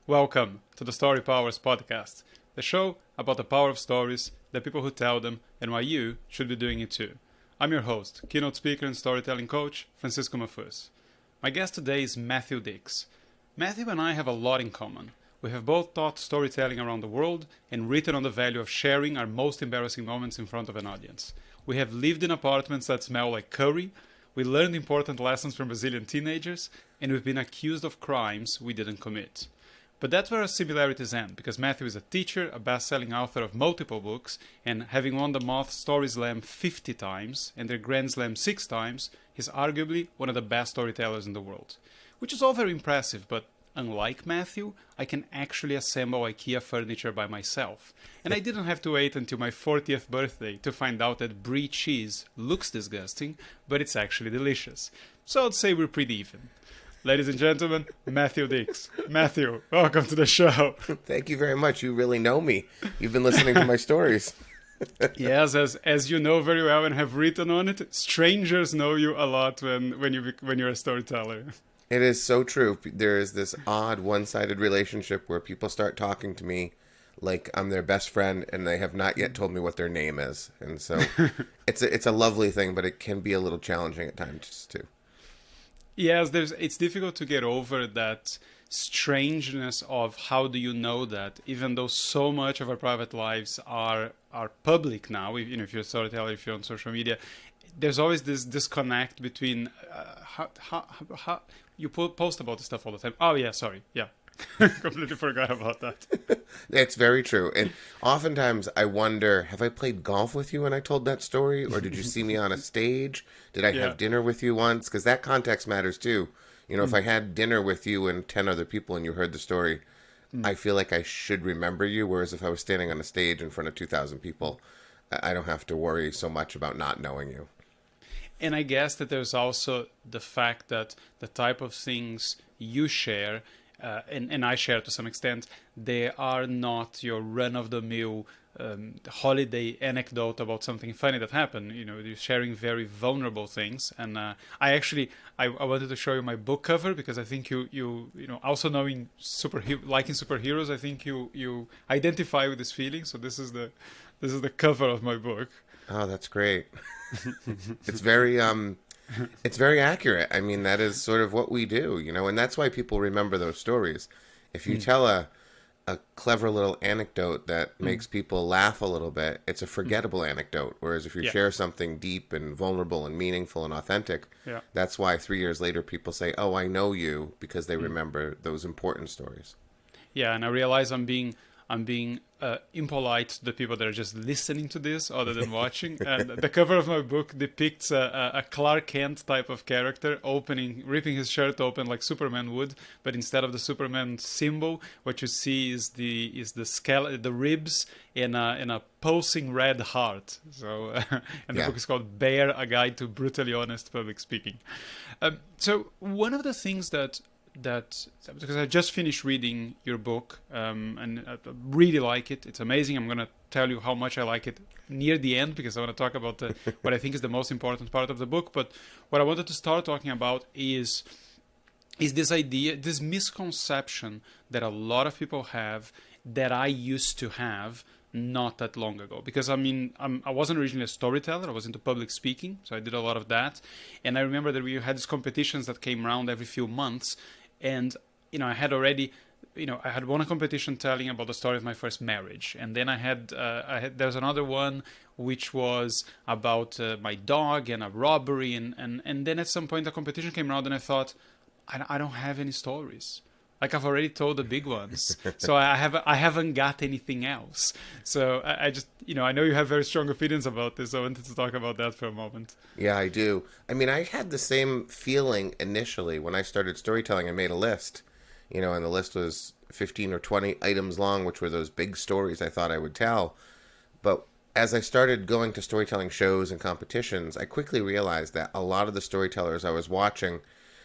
Welcome to the Storypowers Podcast, the show about the power of stories, the people who tell them, and why you should be doing it too. I'm your host, keynote speaker and storytelling coach, Francisco Mahfuz. My guest today is Matthew Dix. Matthew and I have a lot in common. We have both taught storytelling around the world and written on the value of sharing our most embarrassing moments in front of an audience. We have lived in apartments that smell like curry, we learned important lessons from Brazilian teenagers, and we've been accused of crimes we didn't commit. But that's where our similarities end, because Matthew is a teacher, a best-selling author of multiple books, and having won the Moth StorySlam 50 times and their GrandSlam 6 times, he's arguably one of the best storytellers in the world. Which is all very impressive, but unlike Matthew, I can actually assemble IKEA furniture by myself. And I didn't have to wait until my 40th birthday to find out that brie cheese looks disgusting, but it's actually delicious. So I'd say we're pretty even. Ladies and gentlemen, Matthew Dix. Matthew, welcome to the show. Thank you very much. You really know me. You've been listening to my stories. Yes, as you know very well and have written on it, strangers know you a lot when you're a storyteller. It is so true. There is this odd one-sided relationship where people start talking to me like I'm their best friend and they have not yet told me what their name is. And so it's a lovely thing, but it can be a little challenging at times too. Yes, it's difficult to get over that strangeness of how do you know that, even though so much of our private lives are public now. If you're a storyteller, if you're on social media, there's always this disconnect between how you post about this stuff all the time. Oh yeah, sorry, yeah. Completely forgot about that. It's very true. And oftentimes I wonder, have I played golf with you when I told that story? Or did you see me on a stage? Did I have dinner with you once? Because that context matters too. You know, if I had dinner with you and 10 other people and you heard the story, I feel like I should remember you. Whereas if I was standing on a stage in front of 2,000 people, I don't have to worry so much about not knowing you. And I guess that there's also the fact that the type of things you share and I share to some extent, they are not your run-of-the-mill holiday anecdote about something funny that happened. You know, you're sharing very vulnerable things. And I wanted to show you my book cover because I think you know, also knowing liking superheroes, I think you identify with this feeling. So this is the cover of my book. Oh, that's great. It's very it's very accurate. I mean, that is sort of what we do, you know, and that's why people remember those stories. If you tell a clever little anecdote that makes people laugh a little bit, it's a forgettable anecdote. Whereas if you share something deep and vulnerable and meaningful and authentic, that's why 3 years later people say, oh, I know you, because they remember those important stories. Yeah, and I realize I'm being impolite to the people that are just listening to this other than watching. And the cover of my book depicts a Clark Kent type of character ripping his shirt open like Superman would, but instead of the Superman symbol, what you see is the ribs in a pulsing red heart. So, and the book is called Bear: A Guide to Brutally Honest Public Speaking. So one of the things that because I just finished reading your book and I really like it. It's amazing. I'm going to tell you how much I like it near the end because I want to talk about what I think is the most important part of the book. But what I wanted to start talking about is this idea, this misconception that a lot of people have that I used to have not that long ago. Because I mean, I wasn't originally a storyteller. I was into public speaking, so I did a lot of that. And I remember that we had these competitions that came around every few months. And, you know, I had won a competition telling about the story of my first marriage. And then there's another one which was about my dog and a robbery. And then at some point the competition came around and I thought, I don't have any stories. Like I've already told the big ones. So I haven't got anything else. So I just, you know, I know you have very strong opinions about this. So I wanted to talk about that for a moment. Yeah, I do. I mean, I had the same feeling initially when I started storytelling. I made a list, you know, and the list was 15 or 20 items long, which were those big stories I thought I would tell. But as I started going to storytelling shows and competitions, I quickly realized that a lot of the storytellers I was watching,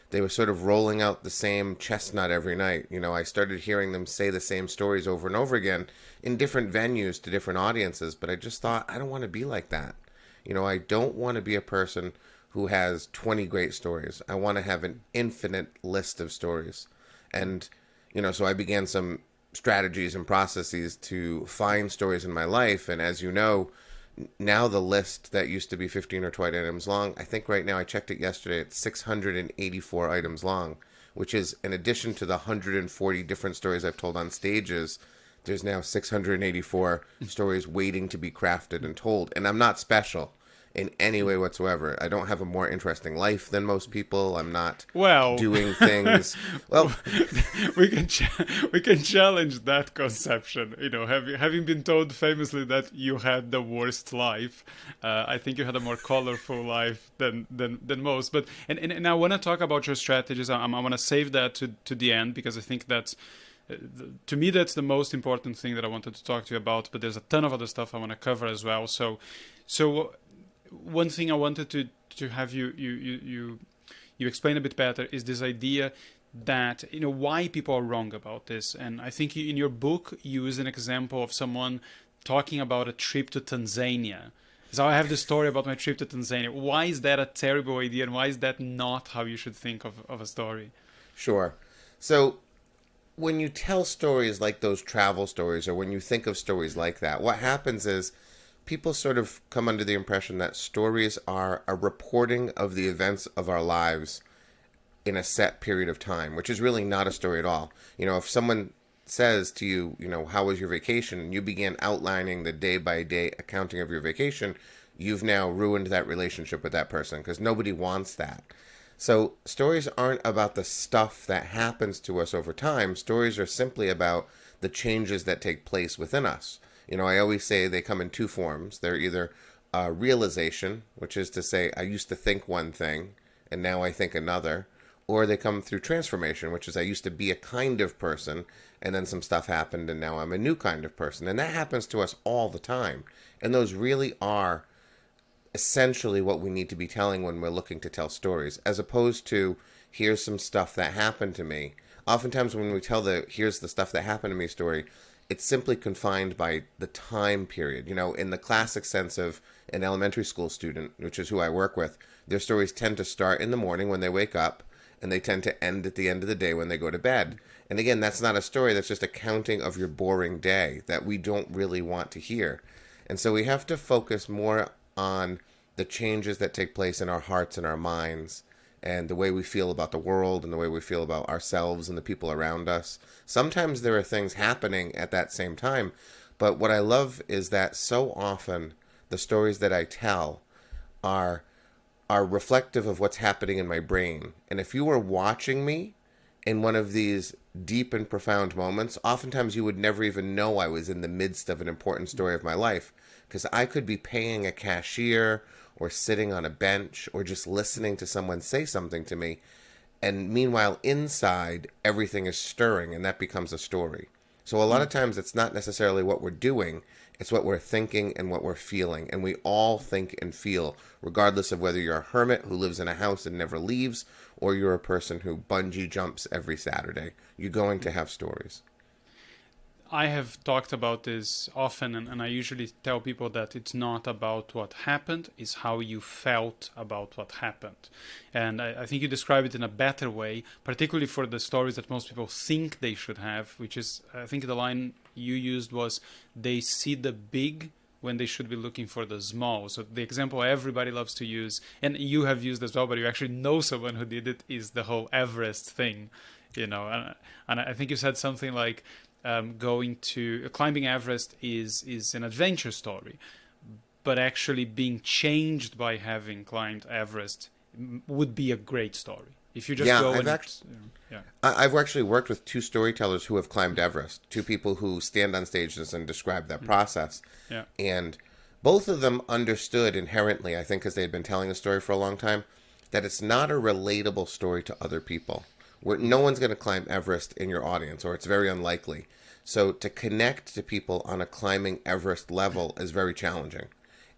they were sort of rolling out the same chestnut every night. You know, I started hearing them say the same stories over and over again in different venues to different audiences, but I just thought, I don't want to be like that. You know, I don't want to be a person who has 20 great stories. I want to have an infinite list of stories. And So I began some strategies and processes to find stories in my life. And as you know, now the list that used to be 15 or 20 items long, I think right now, I checked it yesterday, it's 684 items long, which is in addition to the 140 different stories I've told on stages. There's now 684 stories waiting to be crafted and told. And I'm not special in any way whatsoever. I don't have a more interesting life than most people. I'm not doing things. Well, we can challenge that conception. Having been told famously that you had the worst life, I think you had a more colorful life than most. But and I want to talk about your strategies. I want to save that to the end, because I think that's, to me, that's the most important thing that I wanted to talk to you about. But there's a ton of other stuff I want to cover as well. So one thing I wanted to have you explain a bit better is this idea that, why people are wrong about this. And I think in your book you use an example of someone talking about a trip to Tanzania. So I have the story about my trip to Tanzania. Why is that a terrible idea, and why is that not how you should think of a story? Sure. So when you tell stories like those travel stories, or when you think of stories like that, what happens is people sort of come under the impression that stories are a reporting of the events of our lives in a set period of time, which is really not a story at all. If someone says to you, how was your vacation, and you begin outlining the day-by-day accounting of your vacation, you've now ruined that relationship with that person, because nobody wants that. So stories aren't about the stuff that happens to us over time. Stories are simply about the changes that take place within us. I always say they come in two forms. They're either realization, which is to say, I used to think one thing and now I think another, or they come through transformation, which is I used to be a kind of person and then some stuff happened and now I'm a new kind of person. And that happens to us all the time. And those really are essentially what we need to be telling when we're looking to tell stories, as opposed to, here's some stuff that happened to me. Oftentimes when we tell the here's the stuff that happened to me story, it's simply confined by the time period. In the classic sense of an elementary school student, which is who I work with, their stories tend to start in the morning when they wake up, and they tend to end at the end of the day when they go to bed. And again, that's not a story, that's just a counting of your boring day that we don't really want to hear. And so we have to focus more on the changes that take place in our hearts and our minds, and the way we feel about the world and the way we feel about ourselves and the people around us. Sometimes there are things happening at that same time, but what I love is that so often the stories that I tell are reflective of what's happening in my brain. And if you were watching me in one of these deep and profound moments, oftentimes you would never even know I was in the midst of an important story of my life, because I could be paying a cashier or sitting on a bench or just listening to someone say something to me. And meanwhile, inside, everything is stirring, and that becomes a story. So a lot of times it's not necessarily what we're doing, it's what we're thinking and what we're feeling. And we all think and feel, regardless of whether you're a hermit who lives in a house and never leaves, or you're a person who bungee jumps every Saturday. You're going to have stories. I have talked about this often, and I usually tell people that it's not about what happened, it's how you felt about what happened. And I think you describe it in a better way, particularly for the stories that most people think they should have, which is, I think the line you used was, they see the big when they should be looking for the small. So the example everybody loves to use, and you have used as well, but you actually know someone who did it, is the whole Everest thing. And I think you said something like, climbing Everest is an adventure story, but actually being changed by having climbed Everest would be a great story. If you just go I've actually worked with two storytellers who have climbed Everest, two people who stand on stages and describe that process. Yeah. And both of them understood inherently, I think because they had been telling the story for a long time, that it's not a relatable story to other people. No one's going to climb Everest in your audience, or it's very unlikely. So to connect to people on a climbing Everest level is very challenging.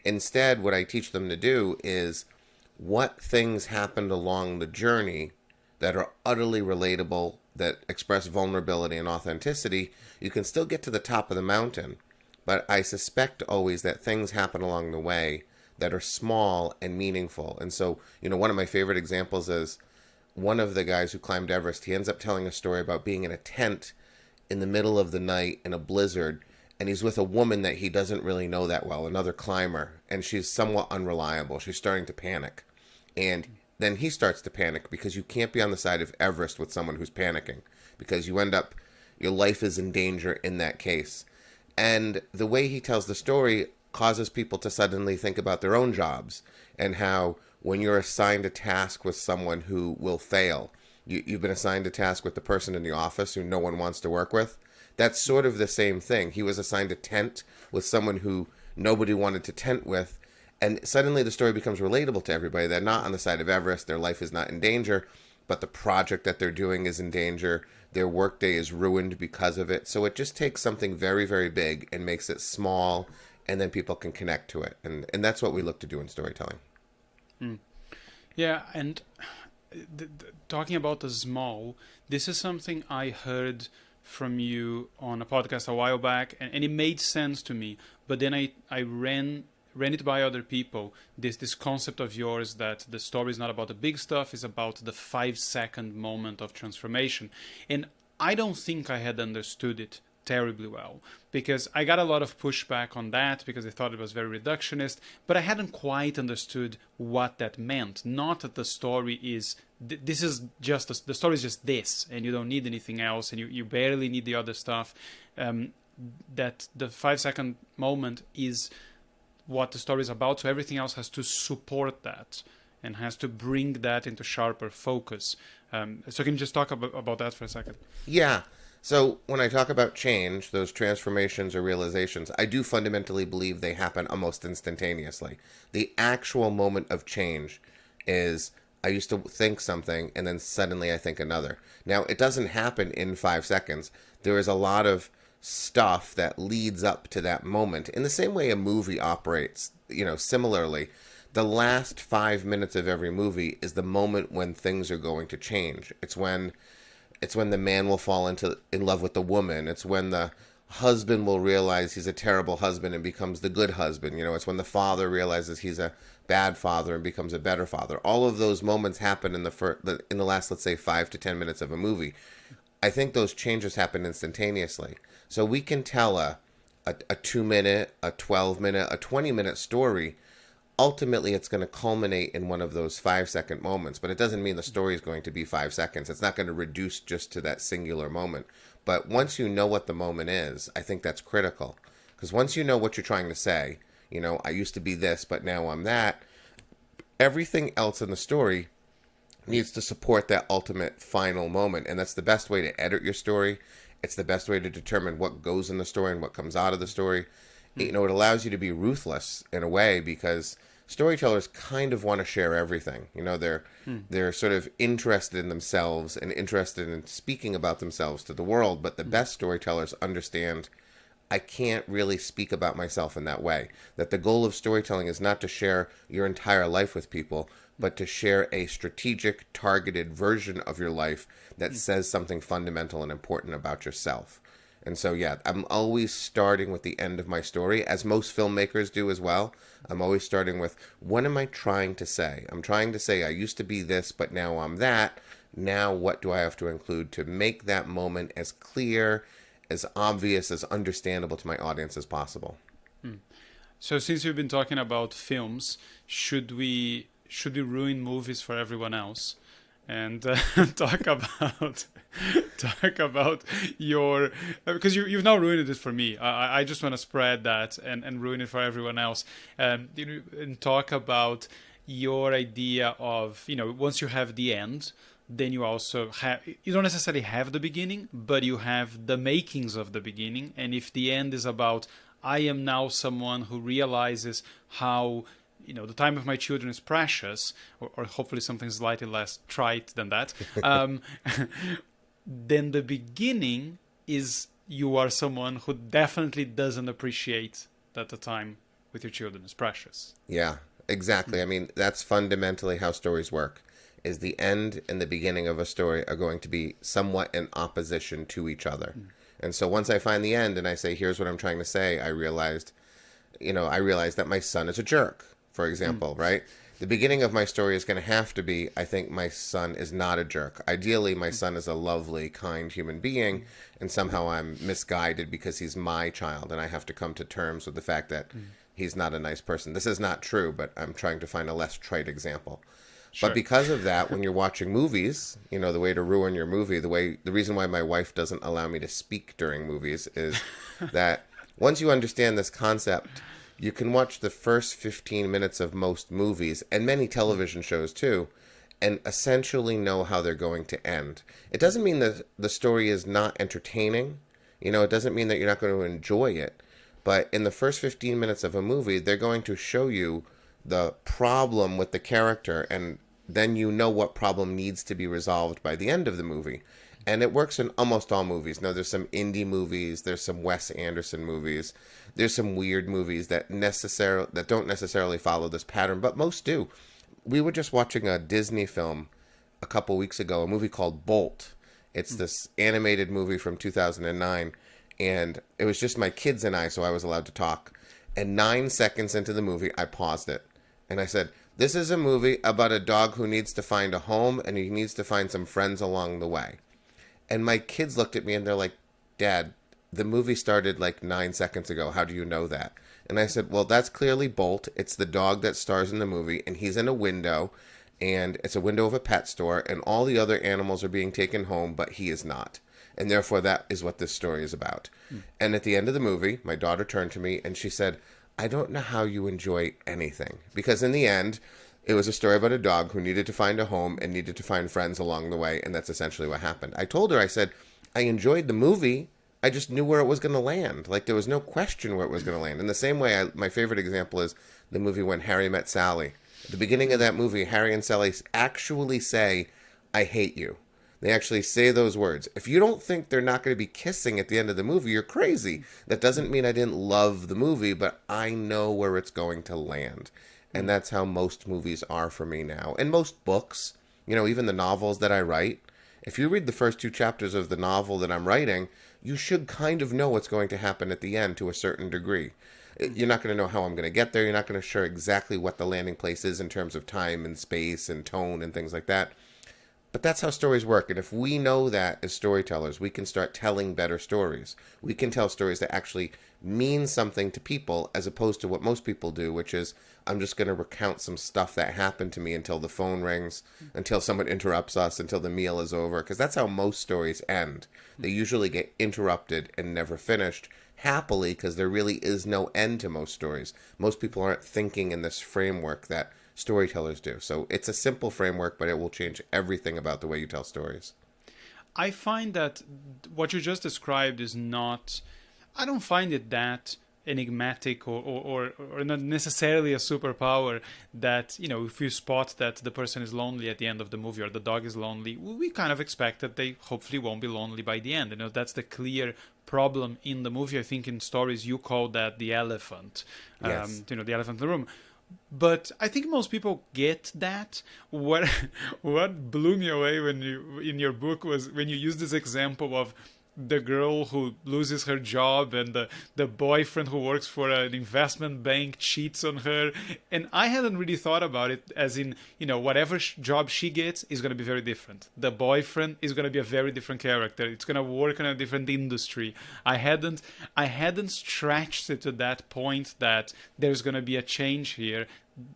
Instead, what I teach them to do is, what things happened along the journey that are utterly relatable, that express vulnerability and authenticity. You can still get to the top of the mountain, but I suspect always that things happen along the way that are small and meaningful. And so, one of my favorite examples is, one of the guys who climbed Everest, he ends up telling a story about being in a tent in the middle of the night in a blizzard, and he's with a woman that he doesn't really know that well, another climber, and she's somewhat unreliable. She's starting to panic. And then he starts to panic because you can't be on the side of Everest with someone who's panicking, because you end up, your life is in danger in that case. And the way he tells the story causes people to suddenly think about their own jobs, and how when you're assigned a task with someone who will fail, you've been assigned a task with the person in the office who no one wants to work with. That's sort of the same thing. He was assigned a tent with someone who nobody wanted to tent with, and suddenly the story becomes relatable to everybody. They're not on the side of Everest. Their life is not in danger, but the project that they're doing is in danger. Their workday is ruined because of it. So it just takes something very, very big and makes it small, and then people can connect to it. And that's what we look to do in storytelling. Yeah, and talking about the small, this is something I heard from you on a podcast a while back, and it made sense to me. But then I ran it by other people, this concept of yours that the story is not about the big stuff, it's about the 5-second moment of transformation. And I don't think I had understood it terribly well, because I got a lot of pushback on that because I thought it was very reductionist, but I hadn't quite understood what that meant. Not that the story is this is just the story is just this, and you don't need anything else, and you barely need the other stuff. That the 5-second moment is what the story is about, so everything else has to support that and has to bring that into sharper focus. So can you just talk about that for a second? Yeah. So when I talk about change, those transformations or realizations, I do fundamentally believe they happen almost instantaneously. The actual moment of change is, I used to think something and then suddenly I think another. Now, it doesn't happen in 5 seconds. There is a lot of stuff that leads up to that moment. In the same way a movie operates, similarly, the last 5 minutes of every movie is the moment when things are going to change. It's when the man will fall in love with the woman. It's when the husband will realize he's a terrible husband and becomes the good husband. It's when the father realizes he's a bad father and becomes a better father. All of those moments happen in the last, let's say, 5 to 10 minutes of a movie. I think those changes happen instantaneously. So we can tell a 2-minute, a 12-minute, a 20-minute story. Ultimately, it's going to culminate in one of those 5-second moments, but it doesn't mean the story is going to be 5 seconds. It's not going to reduce just to that singular moment. But once you know what the moment is, I think that's critical. Because once you know what you're trying to say, I used to be this, but now I'm that, everything else in the story needs to support that ultimate final moment. And that's the best way to edit your story. It's the best way to determine what goes in the story and what comes out of the story. It allows you to be ruthless in a way, because storytellers kind of want to share everything. They're sort of interested in themselves and interested in speaking about themselves to the world. But the best storytellers understand, I can't really speak about myself in that way. That the goal of storytelling is not to share your entire life with people, but to share a strategic, targeted version of your life that says something fundamental and important about yourself. And so, yeah, I'm always starting with the end of my story, as most filmmakers do as well. I'm always starting with, what am I trying to say? I'm trying to say I used to be this, but now I'm that. Now what do I have to include to make that moment as clear, as obvious, as understandable to my audience as possible? So since you've been talking about films, should we ruin movies for everyone else and talk about your, because you've now ruined it for me. I just want to spread that and ruin it for everyone else, and talk about your idea of, once you have the end, then you also have, you don't necessarily have the beginning, but you have the makings of the beginning. And if the end is about, I am now someone who realizes how, the time of my children is precious, or hopefully something slightly less trite than that, then the beginning is, you are someone who definitely doesn't appreciate that the time with your children is precious. Yeah, exactly. I mean, that's fundamentally how stories work, is the end and the beginning of a story are going to be somewhat in opposition to each other. And so once I find the end and I say, here's what I'm trying to say, I realized that my son is a jerk, for example, right? The beginning of my story is going to have to be, I think my son is not a jerk. Ideally, my son is a lovely, kind human being, and somehow I'm misguided because he's my child, and I have to come to terms with the fact that he's not a nice person. This is not true, but I'm trying to find a less trite example. Sure. But because of that, when you're watching movies, the way to ruin your movie, the reason why my wife doesn't allow me to speak during movies is that once you understand this concept, you can watch the first 15 minutes of most movies and many television shows too, and essentially know how they're going to end. It doesn't mean that the story is not entertaining. It doesn't mean that you're not going to enjoy it. But in the first 15 minutes of a movie, they're going to show you the problem with the character, and then you know what problem needs to be resolved by the end of the movie. And it works in almost all movies. Now, there's some indie movies, there's some Wes Anderson movies, there's some weird movies that don't necessarily follow this pattern, but most do. We were just watching a Disney film a couple weeks ago, a movie called Bolt. It's this animated movie from 2009, and it was just my kids and I, so I was allowed to talk. And 9 seconds into the movie, I paused it. And I said, this is a movie about a dog who needs to find a home, and he needs to find some friends along the way. And my kids looked at me and they're like, Dad, the movie started like 9 seconds ago. How do you know that? And I said, well, that's clearly Bolt. It's the dog that stars in the movie, and he's in a window, and it's a window of a pet store, and all the other animals are being taken home, but he is not. And therefore, that is what this story is about. And at the end of the movie, my daughter turned to me and she said, I don't know how you enjoy anything. Because in the end, it was a story about a dog who needed to find a home and needed to find friends along the way, and that's essentially what happened. I told her, I said, I enjoyed the movie. I just knew where it was going to land. Like, there was no question where it was going to land. In the same way, my favorite example is the movie When Harry Met Sally. At the beginning of that movie, Harry and Sally actually say, I hate you. They actually say those words. If you don't think they're not going to be kissing at the end of the movie, you're crazy. That doesn't mean I didn't love the movie, but I know where it's going to land. And that's how most movies are for me now. And most books, even the novels that I write, if you read the first 2 chapters of the novel that I'm writing, you should kind of know what's going to happen at the end to a certain degree. You're not going to know how I'm going to get there. You're not going to share exactly what the landing place is in terms of time and space and tone and things like that. But that's how stories work. And if we know that as storytellers, we can start telling better stories. We can tell stories that actually mean something to people, as opposed to what most people do, which is, I'm just going to recount some stuff that happened to me until the phone rings, until someone interrupts us, until the meal is over. Because that's how most stories end. They usually get interrupted and never finished, happily, because there really is no end to most stories. Most people aren't thinking in this framework that storytellers do. So it's a simple framework, but it will change everything about the way you tell stories. I find that what you just described is not, I don't find it that enigmatic or not necessarily a superpower that, if you spot that the person is lonely at the end of the movie or the dog is lonely, we kind of expect that they hopefully won't be lonely by the end. That's the clear problem in the movie. I think in stories you call that the elephant, Yes. the elephant in the room. But I think most people get that. What blew me away when in your book was when you used this example of the girl who loses her job and the boyfriend who works for an investment bank cheats on her. And I hadn't really thought about it as in, whatever job she gets is going to be very different. The boyfriend is going to be a very different character. It's going to work in a different industry. I hadn't stretched it to that point that there's going to be a change here.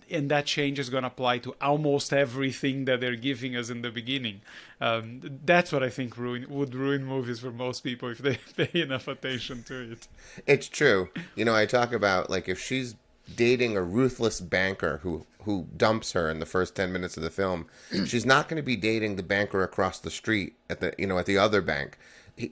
And that change is going to apply to almost everything that they're giving us in the beginning. That's what I think would ruin movies for most people if they pay enough attention to it. It's true. I talk about, like, if she's dating a ruthless banker who dumps her in the first 10 minutes of the film, she's not going to be dating the banker across the street at the other bank.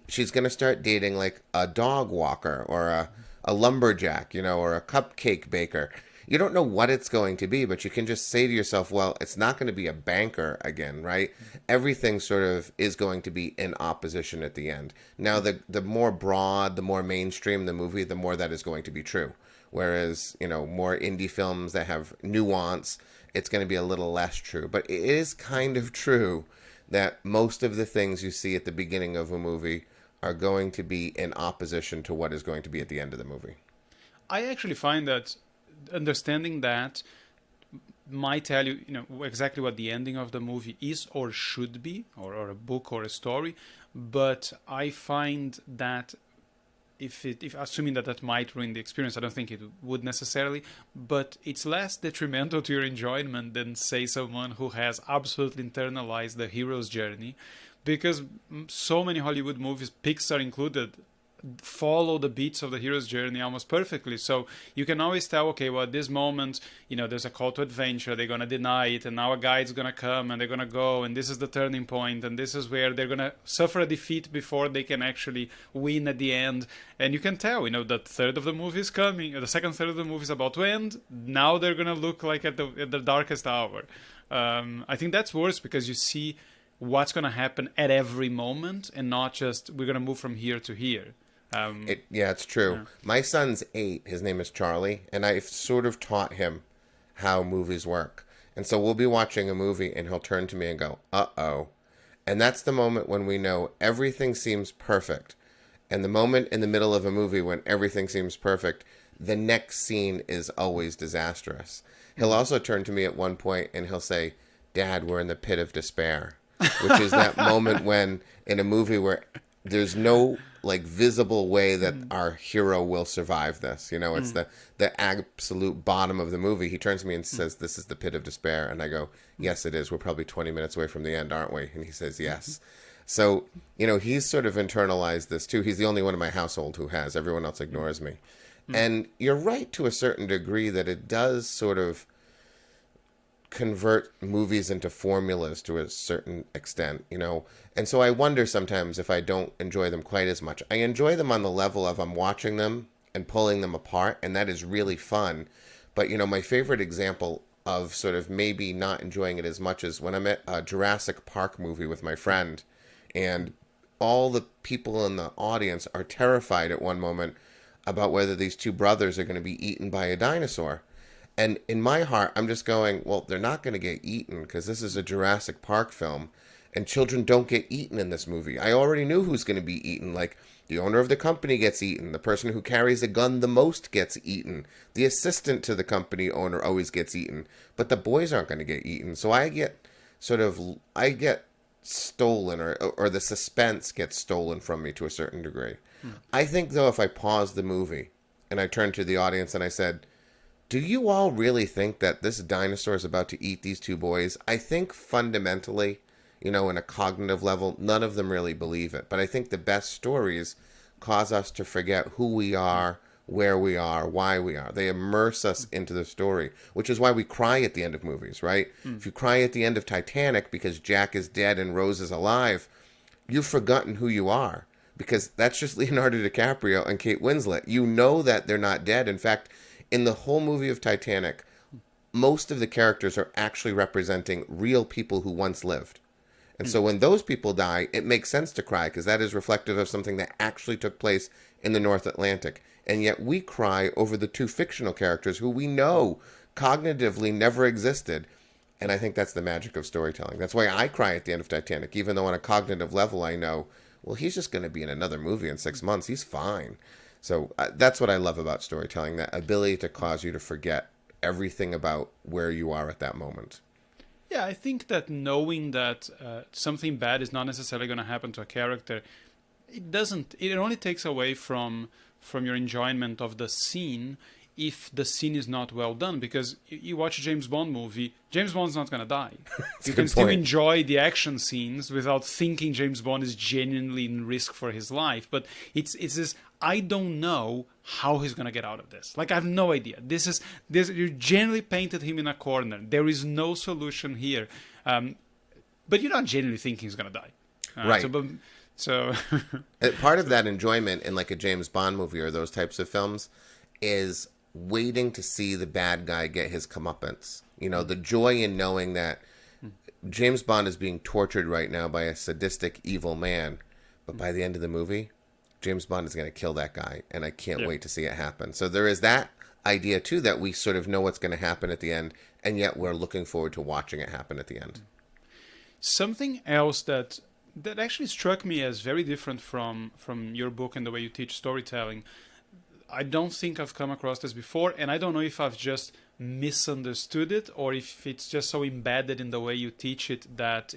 She's going to start dating, like, a dog walker or a lumberjack, or a cupcake baker. You don't know what it's going to be, but you can just say to yourself, well, it's not going to be a banker again, right? Everything sort of is going to be in opposition at the end. Now, the more broad, the more mainstream the movie, the more that is going to be true. Whereas, more indie films that have nuance, it's going to be a little less true. But it is kind of true that most of the things you see at the beginning of a movie are going to be in opposition to what is going to be at the end of the movie. I actually find that understanding that might tell you, exactly what the ending of the movie is or should be, or a book or a story. But I find that if assuming that might ruin the experience, I don't think it would necessarily, but it's less detrimental to your enjoyment than, say, someone who has absolutely internalized the hero's journey, because so many Hollywood movies, Pixar included, follow the beats of the hero's journey almost perfectly. So you can always tell, okay, well, at this moment, there's a call to adventure, they're going to deny it, and now a guide's going to come and they're going to go, and this is the turning point, and this is where they're going to suffer a defeat before they can actually win at the end. And you can tell, that third of the movie is coming, the second third of the movie is about to end. Now they're going to look like at the darkest hour. I think that's worse, because you see what's going to happen at every moment, and not just we're going to move from here to here. It's true. Yeah. My son's 8. His name is Charlie, and I've sort of taught him how movies work. And so we'll be watching a movie, and he'll turn to me and go, "Uh-oh." And that's the moment when we know everything seems perfect. And the moment in the middle of a movie when everything seems perfect, the next scene is always disastrous. He'll also turn to me at one point, and he'll say, "Dad, we're in the pit of despair," which is that moment when, in a movie where there's no visible way that our hero will survive this. It's the absolute bottom of the movie. He turns to me and says, "This is the pit of despair." And I go, "Yes, it is. We're probably 20 minutes away from the end, aren't we?" And he says, "Yes." So, he's sort of internalized this too. He's the only one in my household who has. Everyone else ignores me. And you're right to a certain degree that it does sort of convert movies into formulas to a certain extent, And so I wonder sometimes if I don't enjoy them quite as much. I enjoy them on the level of I'm watching them and pulling them apart, and that is really fun. But, my favorite example of sort of maybe not enjoying it as much is when I'm at a Jurassic Park movie with my friend, and all the people in the audience are terrified at one moment about whether these two brothers are going to be eaten by a dinosaur. And in my heart, I'm just going, well, they're not going to get eaten because this is a Jurassic Park film, and children don't get eaten in this movie. I already knew who's going to be eaten. Like, the owner of the company gets eaten. The person who carries a gun the most gets eaten. The assistant to the company owner always gets eaten. But the boys aren't going to get eaten. So I get stolen, or the suspense gets stolen from me to a certain degree. I think, though, if I paused the movie and I turned to the audience and I said, "Do you all really think that this dinosaur is about to eat these two boys?" I think fundamentally, in a cognitive level, none of them really believe it. But I think the best stories cause us to forget who we are, where we are, why we are. They immerse us into the story, which is why we cry at the end of movies, right? If you cry at the end of Titanic because Jack is dead and Rose is alive, you've forgotten who you are, because that's just Leonardo DiCaprio and Kate Winslet. You know that they're not dead. In fact, in the whole movie of Titanic, most of the characters are actually representing real people who once lived. And so when those people die, it makes sense to cry, because that is reflective of something that actually took place in the North Atlantic. And yet we cry over the two fictional characters who we know cognitively never existed. And I think that's the magic of storytelling. That's why I cry at the end of Titanic, even though on a cognitive level I know, well, he's just going to be in another movie in 6 months. He's fine. So that's what I love about storytelling, that ability to cause you to forget everything about where you are at that moment. Yeah, I think that knowing that something bad is not necessarily going to happen to a character, it only takes away from your enjoyment of the scene if the scene is not well done. Because you watch a James Bond movie, James Bond's not going to die. You can still enjoy the action scenes without thinking James Bond is genuinely in risk for his life. But it's this, I don't know how he's going to get out of this. Like, I have no idea. You genuinely painted him in a corner. There is no solution here. But you're not genuinely thinking he's going to die. Right. So part of that enjoyment in like a James Bond movie or those types of films is waiting to see the bad guy get his comeuppance. The joy in knowing that James Bond is being tortured right now by a sadistic, evil man. But by the end of the movie, James Bond is going to kill that guy, and I can't wait to see it happen. So there is that idea, too, that we sort of know what's going to happen at the end, and yet we're looking forward to watching it happen at the end. Something else that actually struck me as very different from your book and the way you teach storytelling, I don't think I've come across this before, and I don't know if I've just misunderstood it, or if it's just so embedded in the way you teach it that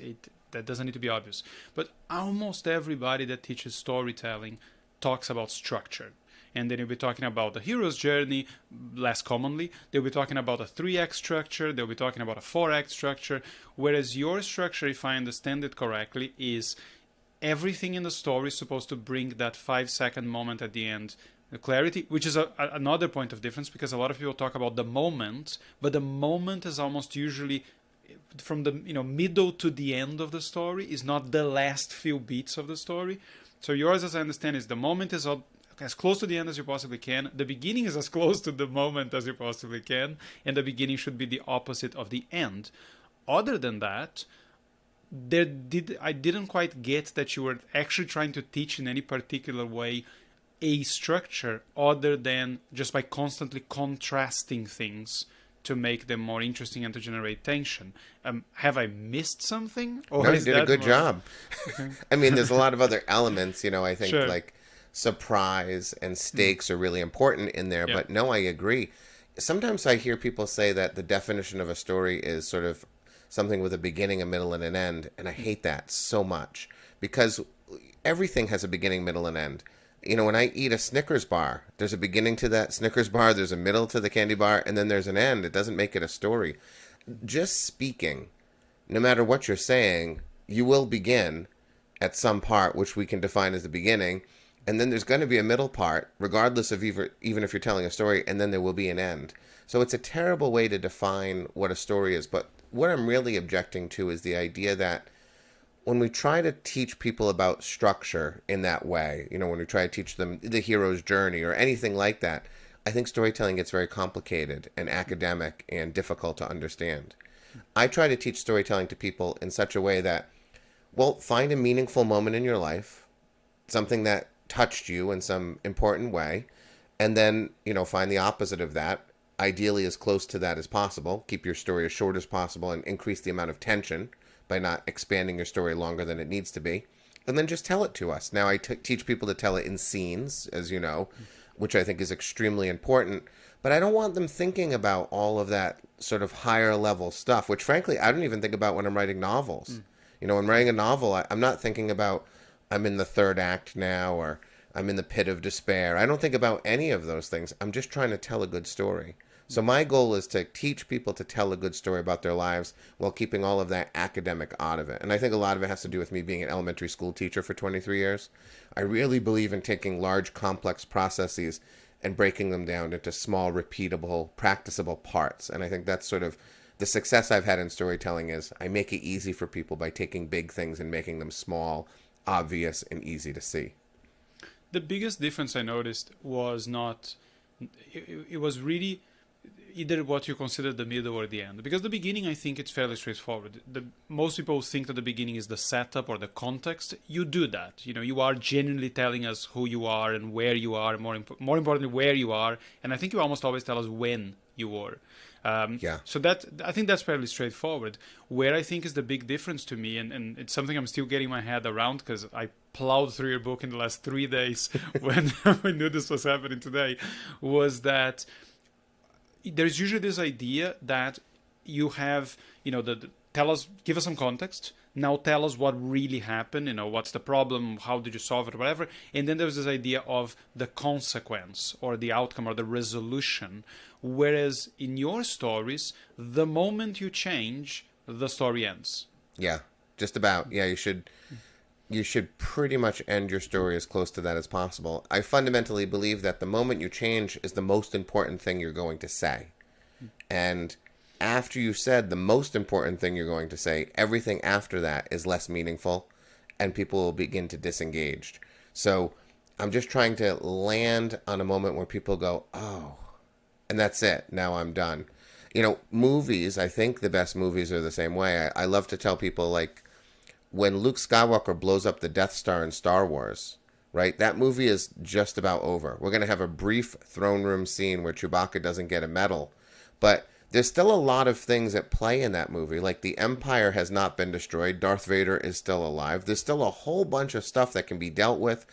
that doesn't need to be obvious. But almost everybody that teaches storytelling talks about structure. And then you'll be talking about the hero's journey, less commonly. They'll be talking about a 3-act structure. They'll be talking about a 4-act structure. Whereas your structure, if I understand it correctly, is everything in the story is supposed to bring that 5-second moment at the end, the clarity, which is another point of difference, because a lot of people talk about the moment, but the moment is almost usually from the middle to the end of the story, is not the last few beats of the story. So yours, as I understand, is the moment is as close to the end as you possibly can. The beginning is as close to the moment as you possibly can, and the beginning should be the opposite of the end. Other than that, I didn't quite get that you were actually trying to teach in any particular way a structure, other than just by constantly contrasting things to make them more interesting and to generate tension. Have I missed something? Or no, you did a good job. Okay. I mean, there's a lot of other elements, I think, sure, like surprise and stakes are really important in there. But no, I agree. Sometimes I hear people say that the definition of a story is sort of something with a beginning, a middle, and an end. And I hate that so much, because everything has a beginning, middle, and end. When I eat a Snickers bar, there's a beginning to that Snickers bar, there's a middle to the candy bar, and then there's an end. It doesn't make it a story. Just speaking, no matter what you're saying, you will begin at some part, which we can define as the beginning, and then there's going to be a middle part, regardless of even if you're telling a story, and then there will be an end. So it's a terrible way to define what a story is. But what I'm really objecting to is the idea that when we try to teach people about structure in that way, when we try to teach them the hero's journey or anything like that, I think storytelling gets very complicated and academic and difficult to understand. I try to teach storytelling to people in such a way that, find a meaningful moment in your life, something that touched you in some important way, and then, find the opposite of that, ideally as close to that as possible. Keep your story as short as possible and increase the amount of tension by not expanding your story longer than it needs to be. And then just tell it to us. Now, I teach people to tell it in scenes, as you know, which I think is extremely important. But I don't want them thinking about all of that sort of higher level stuff, which frankly, I don't even think about when I'm writing novels. When writing a novel, I'm not thinking about I'm in the 3rd act now, or I'm in the pit of despair. I don't think about any of those things. I'm just trying to tell a good story. So my goal is to teach people to tell a good story about their lives while keeping all of that academic out of it. And I think a lot of it has to do with me being an elementary school teacher for 23 years. I really believe in taking large, complex processes and breaking them down into small, repeatable, practicable parts. And I think that's sort of the success I've had in storytelling is I make it easy for people by taking big things and making them small, obvious, and easy to see. The biggest difference I noticed was not, it was really either what you consider the middle or the end. Because the beginning, I think it's fairly straightforward. Most people think that the beginning is the setup or the context. You do that. You are genuinely telling us who you are and where you are, more importantly, where you are. And I think you almost always tell us when you were. So I think that's fairly straightforward. Where I think is the big difference to me, and it's something I'm still getting my head around because I plowed through your book in the last 3 days when I knew this was happening today, was that there's usually this idea that you have, give us some context. Now tell us what really happened, what's the problem, how did you solve it, or whatever. And then there's this idea of the consequence or the outcome or the resolution. Whereas in your stories, the moment you change, the story ends. Yeah, just about. Yeah, you should pretty much end your story as close to that as possible. I fundamentally believe that the moment you change is the most important thing you're going to say. And after you've said the most important thing you're going to say, everything after that is less meaningful and people will begin to disengage. So I'm just trying to land on a moment where people go, oh, and that's it. Now I'm done. Movies, I think the best movies are the same way. I love to tell people, like, when Luke Skywalker blows up the Death Star in Star Wars, right? That movie is just about over. We're going to have a brief throne room scene where Chewbacca doesn't get a medal. But there's still a lot of things at play in that movie. Like, the Empire has not been destroyed. Darth Vader is still alive. There's still a whole bunch of stuff that can be dealt with.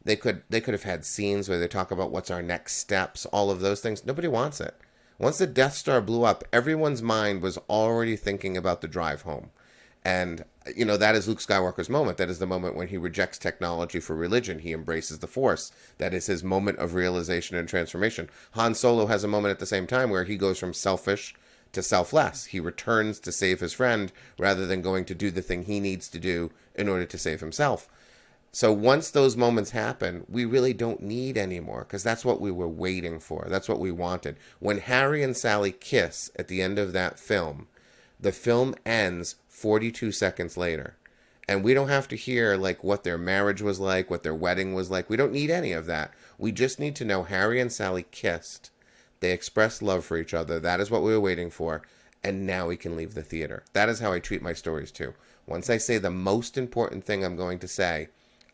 They could have had scenes where they talk about what's our next steps, all of those things. Nobody wants it. Once the Death Star blew up, everyone's mind was already thinking about the drive home. And, that is Luke Skywalker's moment. That is the moment when he rejects technology for religion. He embraces the Force. That is his moment of realization and transformation. Han Solo has a moment at the same time where he goes from selfish to selfless. He returns to save his friend rather than going to do the thing he needs to do in order to save himself. So once those moments happen, we really don't need any more, because that's what we were waiting for. That's what we wanted. When Harry and Sally kiss at the end of that film, the film ends 42 seconds later. And we don't have to hear like what their marriage was like, what their wedding was like. We don't need any of that. We just need to know Harry and Sally kissed. They expressed love for each other. That is what we were waiting for. And now we can leave the theater. That is how I treat my stories too. Once I say the most important thing I'm going to say,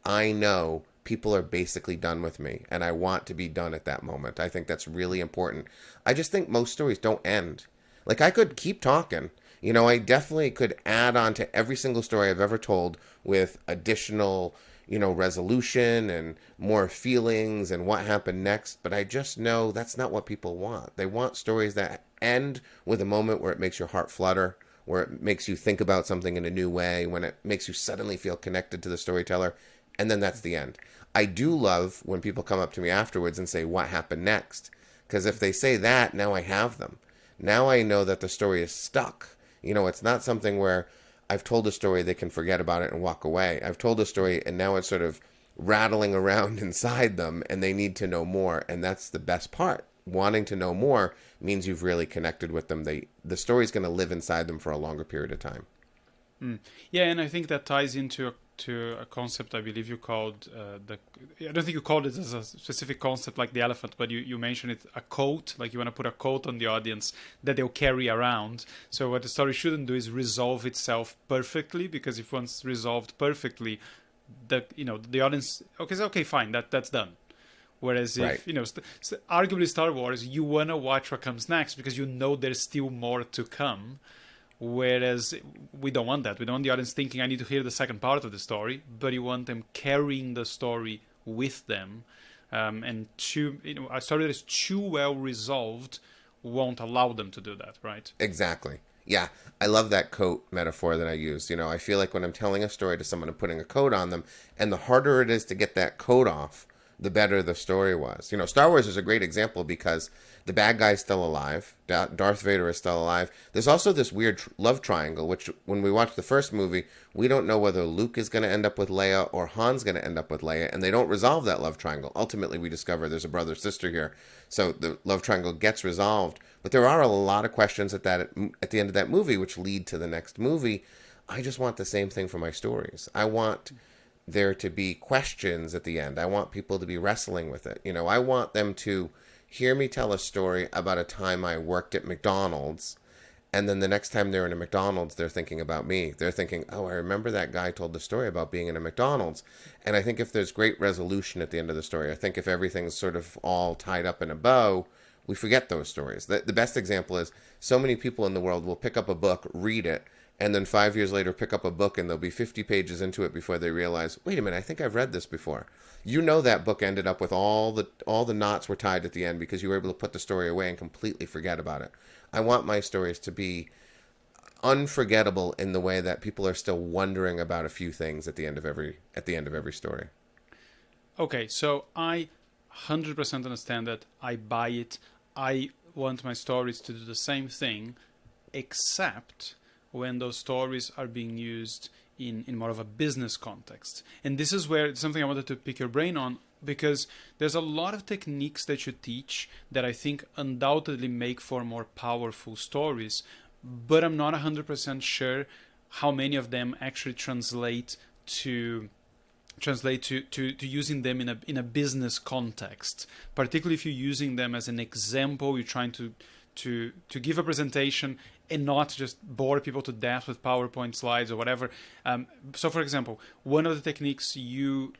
I know people are basically done with me, and I want to be done at that moment. I think that's really important. I just think most stories don't end. Like, I could keep talking. I definitely could add on to every single story I've ever told with additional, resolution and more feelings and what happened next. But I just know that's not what people want. They want stories that end with a moment where it makes your heart flutter, where it makes you think about something in a new way, when it makes you suddenly feel connected to the storyteller. And then that's the end. I do love when people come up to me afterwards and say, what happened next? Because if they say that, now I have them. Now I know that the story is stuck. It's not something where I've told a story, they can forget about it and walk away. I've told a story, and now it's sort of rattling around inside them, and they need to know more. And that's the best part. Wanting to know more means you've really connected with them. The story's going to live inside them for a longer period of time. Yeah, and I think that ties into a concept I believe you called I don't think you called it as a specific concept like the elephant, but you mentioned it, a coat, like you want to put a coat on the audience that they'll carry around. So what the story shouldn't do is resolve itself perfectly, because if once resolved perfectly, the audience okay, fine, that's done. Whereas if, arguably Star Wars, you want to watch what comes next because there's still more to come. Whereas we don't want that. We don't want the audience thinking, I need to hear the second part of the story, but you want them carrying the story with them. And a story that is too well resolved won't allow them to do that, right? Exactly. Yeah, I love that coat metaphor that I used. I feel like when I'm telling a story to someone and putting a coat on them, and the harder it is to get that coat off, the better the story was. Star Wars is a great example because the bad guy's still alive. Darth Vader is still alive. There's also this weird love triangle, which when we watch the first movie, we don't know whether Luke is going to end up with Leia or Han's going to end up with Leia, and they don't resolve that love triangle. Ultimately, we discover there's a brother-sister here, so the love triangle gets resolved. But there are a lot of questions at the end of that movie, which lead to the next movie. I just want the same thing for my stories. I want there to be questions at the end. I want people to be wrestling with it. I want them to hear me tell a story about a time I worked at McDonald's, and then the next time they're in a McDonald's, they're thinking about me. They're thinking, oh, I remember that guy told the story about being in a McDonald's. And I think if there's great resolution at the end of the story, I think if everything's sort of all tied up in a bow, we forget those stories. The best example is so many people in the world will pick up a book, read it, and then 5 years later pick up a book and they'll be 50 pages into it before they realize, wait a minute, I think I've read this before. That book ended up with all the knots were tied at the end because you were able to put the story away and completely forget about it. I want my stories to be unforgettable in the way that people are still wondering about a few things at the end of every story. Okay, so I 100% understand that. I buy it. I want my stories to do the same thing, except when those stories are being used in more of a business context. And this is where something I wanted to pick your brain on, because there's a lot of techniques that you teach that I think undoubtedly make for more powerful stories, but I'm not 100% sure how many of them actually translate to using them in a business context, particularly if you're using them as an example. You're trying to give a presentation and not just bore people to death with PowerPoint slides or whatever. So, for example, one of the techniques you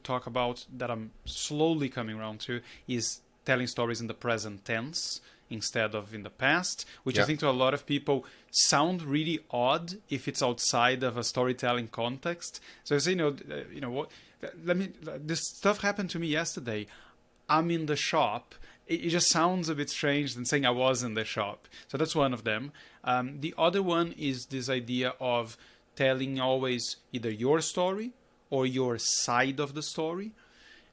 talk about that I'm slowly coming around to is telling stories in the present tense instead of in the past, which I think to a lot of people sound really odd if it's outside of a storytelling context. So I say, what? This stuff happened to me yesterday. I'm in the shop it just sounds a bit strange than saying I was in the shop. So that's one of them. The other one is this idea of telling always either your story or your side of the story.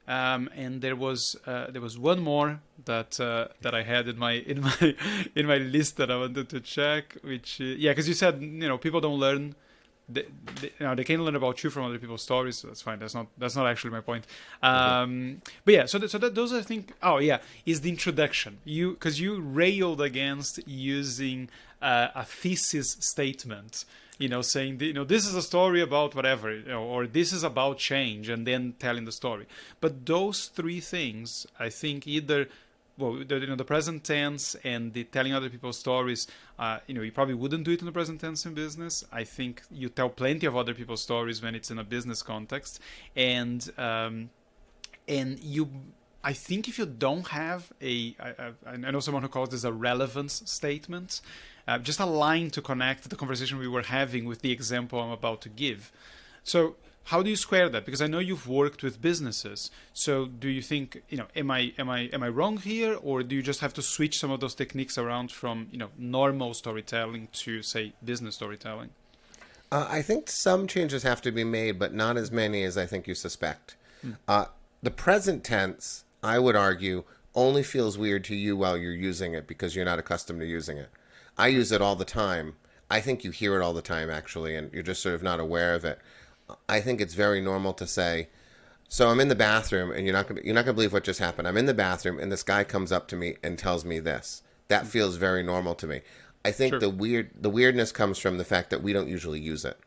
And there was one more that I had in my list that I wanted to check, which because you said people don't learn. They can learn about you from other people's stories. So that's fine. That's not actually my point. But yeah, so those I think. Oh yeah, is the introduction. Because you railed against using a thesis statement. Saying this is a story about whatever, or this is about change, and then telling the story. But those three things, I think, either the present tense and the telling other people's stories, you probably wouldn't do it in the present tense in business. I think you tell plenty of other people's stories when it's in a business context, and you. I think if you don't have I know someone who calls this a relevance statement, just a line to connect the conversation we were having with the example I'm about to give. So how do you square that? Because I know you've worked with businesses. So do you think, am I wrong here, or do you just have to switch some of those techniques around from, normal storytelling to, say, business storytelling? I think some changes have to be made, but not as many as I think you suspect. The present tense, I would argue, only feels weird to you while you're using it because you're not accustomed to using it. I use it all the time. I think you hear it all the time, actually, and you're just sort of not aware of it. I think it's very normal to say, so I'm in the bathroom, and you're not gonna believe what just happened. I'm in the bathroom, and this guy comes up to me and tells me this. That feels very normal to me. I think Sure. the weirdness comes from the fact that we don't usually use it.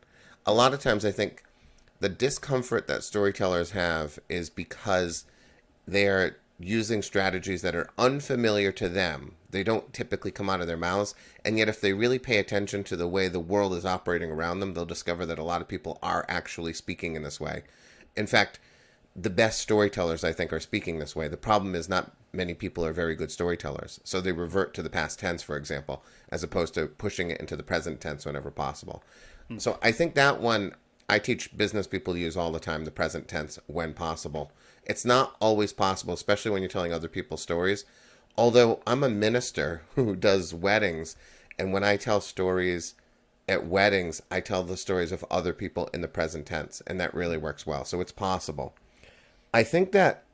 A lot of times, I think the discomfort that storytellers have is because they're using strategies that are unfamiliar to them. They don't typically come out of their mouths. And yet, if they really pay attention to the way the world is operating around them, they'll discover that a lot of people are actually speaking in this way. In fact, the best storytellers, I think, are speaking this way. The problem is not many people are very good storytellers. So they revert to the past tense, for example, as opposed to pushing it into the present tense whenever possible. So I think that one, I teach business people to use all the time, the present tense when possible. It's not always possible, especially when you're telling other people's stories. Although I'm a minister who does weddings, and when I tell stories at weddings, I tell the stories of other people in the present tense, and that really works well. So it's possible. I think that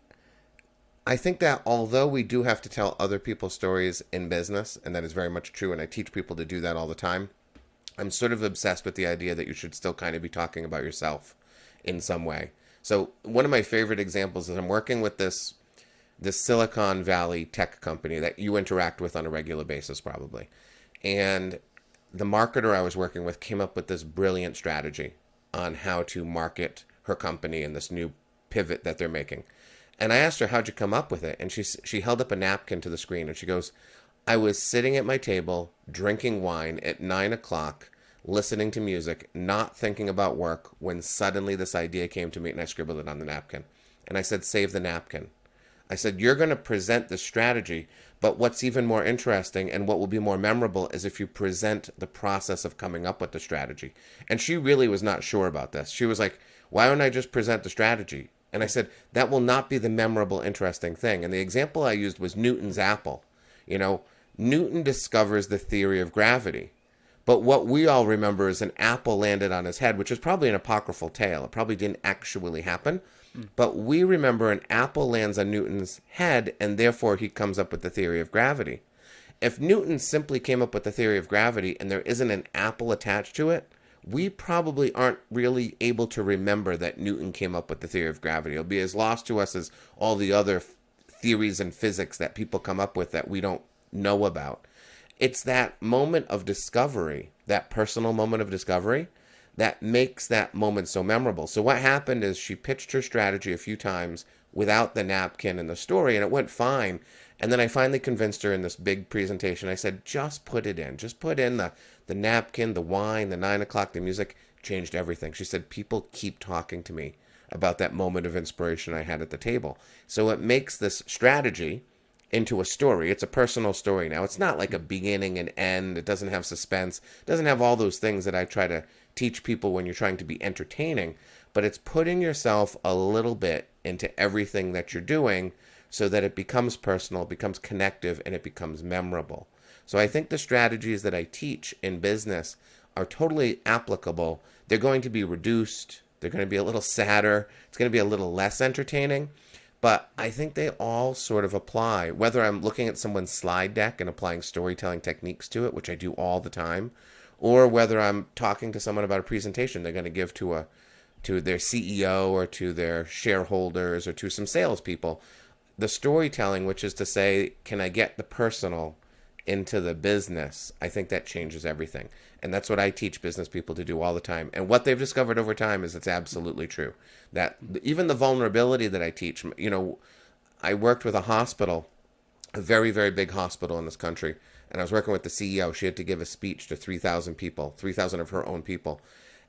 although we do have to tell other people's stories in business, and that is very much true, and I teach people to do that all the time, I'm sort of obsessed with the idea that you should still kind of be talking about yourself in some way. So one of my favorite examples is I'm working with this Silicon Valley tech company that you interact with on a regular basis probably. And the marketer I was working with came up with this brilliant strategy on how to market her company and this new pivot that they're making. And I asked her, how'd you come up with it? And she held up a napkin to the screen and she goes, I was sitting at my table, drinking wine at 9 o'clock, listening to music, not thinking about work, when suddenly this idea came to me and I scribbled it on the napkin. And I said, save the napkin. I said, you're going to present the strategy, but what's even more interesting and what will be more memorable is if you present the process of coming up with the strategy. And she really was not sure about this. She was like, why don't I just present the strategy? And I said, that will not be the memorable, interesting thing. And the example I used was Newton's apple. Newton discovers the theory of gravity. But what we all remember is an apple landed on his head, which is probably an apocryphal tale. It probably didn't actually happen. But we remember an apple lands on Newton's head, and therefore he comes up with the theory of gravity. If Newton simply came up with the theory of gravity and there isn't an apple attached to it, we probably aren't really able to remember that Newton came up with the theory of gravity. It'll be as lost to us as all the other theories in physics that people come up with that we don't know about. It's that moment of discovery, that personal moment of discovery, that makes that moment so memorable. So what happened is she pitched her strategy a few times without the napkin and the story, and it went fine. And then I finally convinced her in this big presentation. I said, just put it in. Just put in the napkin, the wine, the 9 o'clock, the music. Changed everything. She said, people keep talking to me about that moment of inspiration I had at the table. So it makes this strategy into a story. It's a personal story now. It's not like a beginning and end. It doesn't have suspense. It doesn't have all those things that I try to teach people when you're trying to be entertaining, but it's putting yourself a little bit into everything that you're doing so that it becomes personal, becomes connective, and it becomes memorable. So I think the strategies that I teach in business are totally applicable. They're going to be reduced. They're going to be a little sadder. It's going to be a little less entertaining. But I think they all sort of apply, whether I'm looking at someone's slide deck and applying storytelling techniques to it, which I do all the time, or whether I'm talking to someone about a presentation they're going to give to their CEO or to their shareholders or to some salespeople. The storytelling, which is to say, can I get the personal into the business? I think that changes everything. And that's what I teach business people to do all the time. And what they've discovered over time is it's absolutely true. That even the vulnerability that I teach, I worked with a hospital, a very, very big hospital in this country. And I was working with the CEO. She had to give a speech to 3,000 people, 3,000 of her own people.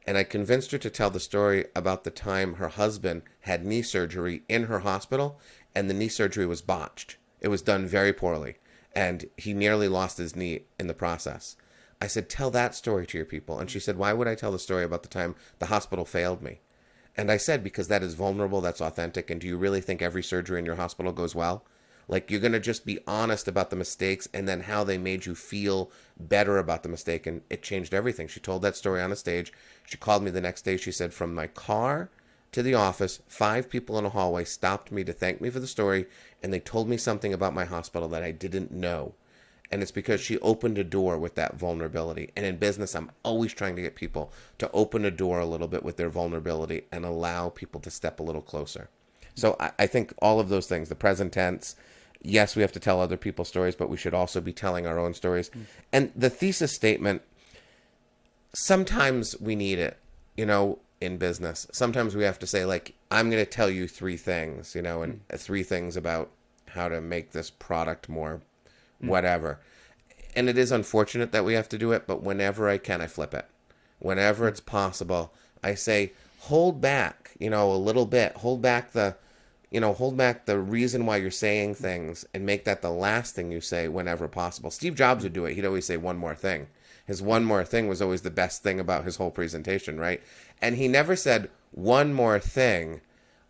And I convinced her to tell the story about the time her husband had knee surgery in her hospital, and the knee surgery was botched. It was done very poorly, and he nearly lost his knee in the process. I said, tell that story to your people. And she said, why would I tell the story about the time the hospital failed me? And I said, because that is vulnerable, that's authentic, and do you really think every surgery in your hospital goes well? Like, you're going to just be honest about the mistakes and then how they made you feel better about the mistake. And it changed everything. She told that story on a stage. She called me the next day. She said, from my car to the office, 5 people in a hallway stopped me to thank me for the story. And they told me something about my hospital that I didn't know. And it's because she opened a door with that vulnerability. And in business, I'm always trying to get people to open a door a little bit with their vulnerability and allow people to step a little closer. So I think all of those things, the present tense, yes, we have to tell other people's stories, but we should also be telling our own stories. And the thesis statement, sometimes we need it, in business. Sometimes we have to say, like, I'm going to tell you 3 things, and 3 things about how to make this product more whatever. And it is unfortunate that we have to do it, but whenever I can, I flip it. Whenever it's possible, I say, hold back, a little bit. Hold back the reason why you're saying things and make that the last thing you say whenever possible. Steve Jobs would do it. He'd always say one more thing. His one more thing was always the best thing about his whole presentation, right? And he never said, one more thing,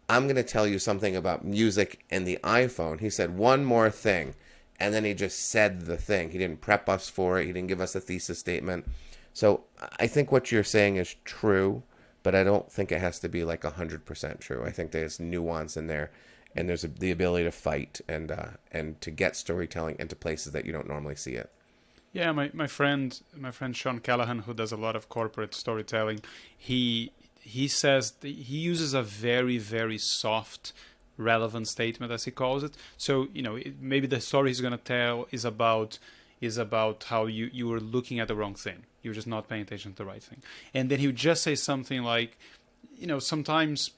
I'm going to tell you something about music and the iPhone. He said, one more thing. And then he just said the thing. He didn't prep us for it. He didn't give us a thesis statement. So I think what you're saying is true, but I don't think it has to be like 100% true. I think there's nuance in there, and there's the ability to fight and to get storytelling into places that you don't normally see it. Yeah, my friend Sean Callahan, who does a lot of corporate storytelling, he says that he uses a very, very soft, relevant statement, as he calls it. So maybe the story he's going to tell is about how you were looking at the wrong thing. You were just not paying attention to the right thing. And then he would just say something like, sometimes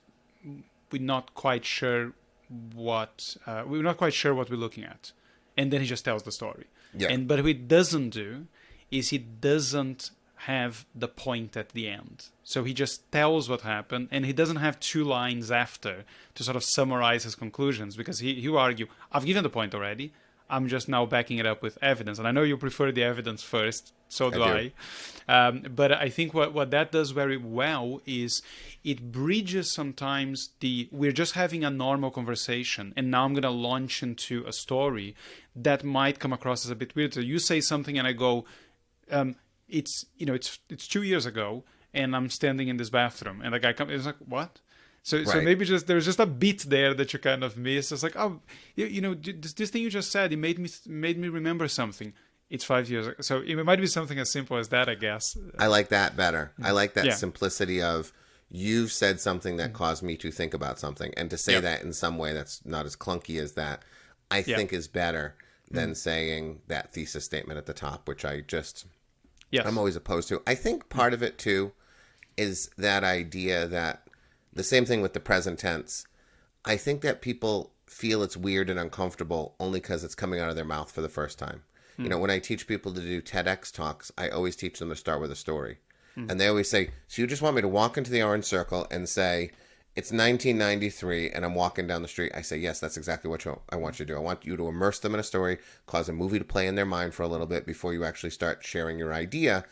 we're not quite sure what we're looking at. And then he just tells the story. Yeah. But what he doesn't do is he doesn't have the point at the end. So he just tells what happened, and he doesn't have 2 lines after to sort of summarize his conclusions, because he will argue, I've given the point already. I'm just now backing it up with evidence. And I know you prefer the evidence first, so do I. But I think what that does very well is it bridges sometimes we're just having a normal conversation, and now I'm going to launch into a story that might come across as a bit weird. So you say something and I go, it's 2 years ago, and I'm standing in this bathroom, and the guy comes, it's like, what? So maybe there's just a bit there that you kind of miss. It's like, this thing you just said, it made me remember something. It's 5 years ago. So it might be something as simple as that, I guess. I like that better. I like that simplicity of, you've said something that caused me to think about something. And to say that in some way that's not as clunky as that, I think is better than saying that thesis statement at the top, which I'm always opposed to. I think part of it, too, is that idea that, the same thing with the present tense. I think that people feel it's weird and uncomfortable only because it's coming out of their mouth for the first time. When I teach people to do TEDx talks, I always teach them to start with a story. And they always say, so you just want me to walk into the orange circle and say, it's 1993 and I'm walking down the street. I say, yes, that's exactly what I want you to do. I want you to immerse them in a story, cause a movie to play in their mind for a little bit before you actually start sharing your idea.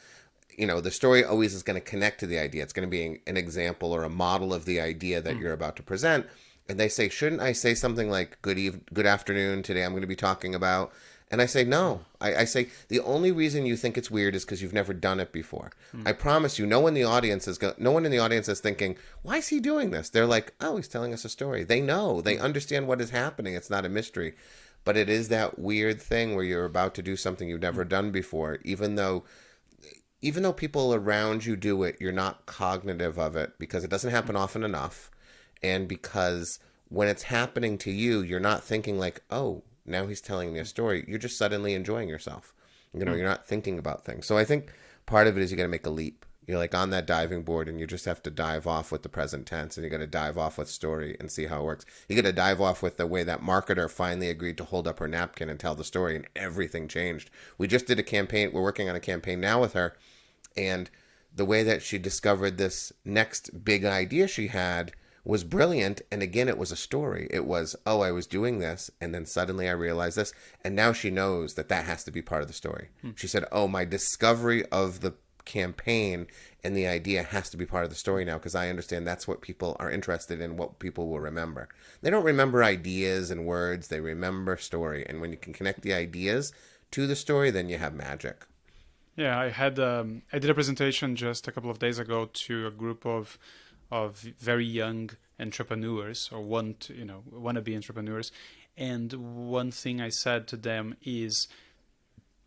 The story always is going to connect to the idea. It's going to be an example or a model of the idea that you're about to present. and they say, shouldn't I say something like good afternoon, today I'm going to be talking about, and I say, no. I say, the only reason you think it's weird is because you've never done it before. I promise you, no one in the audience is thinking, why is he doing this? They're like, oh, he's telling us a story. They know. They understand what is happening. It's not a mystery. But it is that weird thing where you're about to do something you've never done before, even though people around you do it, you're not cognitive of it because it doesn't happen often enough. And because when it's happening to you, you're not thinking like, oh, now he's telling me a story. You're just suddenly enjoying yourself. You're not thinking about things. So I think part of it is you got to make a leap. You're like on that diving board and you just have to dive off with the present tense, and you got to dive off with story and see how it works. You got to dive off with the way that marketer finally agreed to hold up her napkin and tell the story, and everything changed. We just did a campaign. We're working on a campaign now with her, and the way that she discovered this next big idea she had was brilliant. And again, it was a story. It was, oh, I was doing this, and then suddenly I realized this. And now she knows that has to be part of the story. She said, oh, my discovery of the campaign and the idea has to be part of the story now, because I understand that's what people are interested in, what people will remember. They don't remember ideas and words. They remember story. And when you can connect the ideas to the story, then you have magic. Yeah, I did a presentation just a couple of days ago to a group of very young entrepreneurs, or wannabe entrepreneurs, and one thing I said to them is,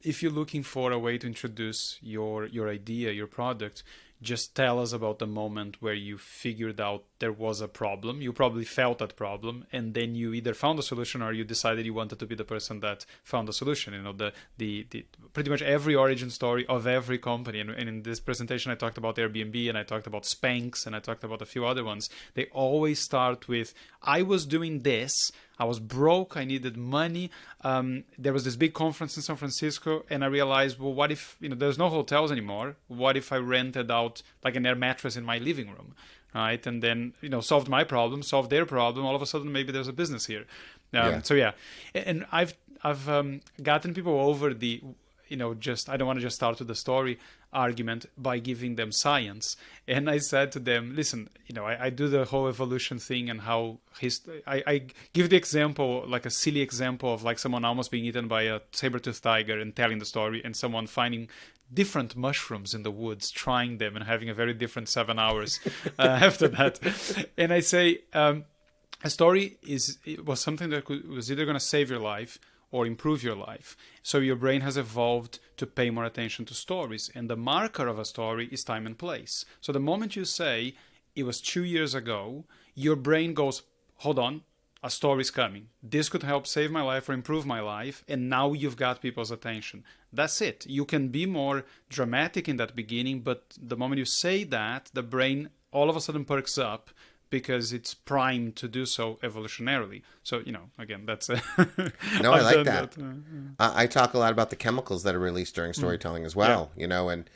if you're looking for a way to introduce your idea, your product, just tell us about the moment where you figured out there was a problem. You probably felt that problem, and then you either found a solution or you decided you wanted to be the person that found the solution. The pretty much every origin story of every company, and in this presentation I talked about Airbnb, and I talked about Spanx, and I talked about a few other ones. They always start with, I was doing this, I was broke, I needed money. There was this big conference in San Francisco, and I realized, well, what if, there's no hotels anymore? What if I rented out like an air mattress in my living room, right? And then, solved my problem, solved their problem. All of a sudden, maybe there's a business here. So yeah, and I've gotten people over the, I don't want to just start with the story argument by giving them science. And I said to them, listen, I do the whole evolution thing, and how I give the example, like a silly example of like someone almost being eaten by a saber-toothed tiger and telling the story, and someone finding different mushrooms in the woods, trying them, and having a very different 7 hours after that. And I say, a story was something that was either going to save your life or improve your life. So your brain has evolved to pay more attention to stories. And the marker of a story is time and place. So the moment you say, it was 2 years ago, your brain goes, hold on, a story's coming. This could help save my life or improve my life. And now you've got people's attention. That's it. You can be more dramatic in that beginning, but the moment you say that, the brain all of a sudden perks up, because it's primed to do so evolutionarily. So, again, that's... No, I like that. I talk a lot about the chemicals that are released during storytelling as well, and,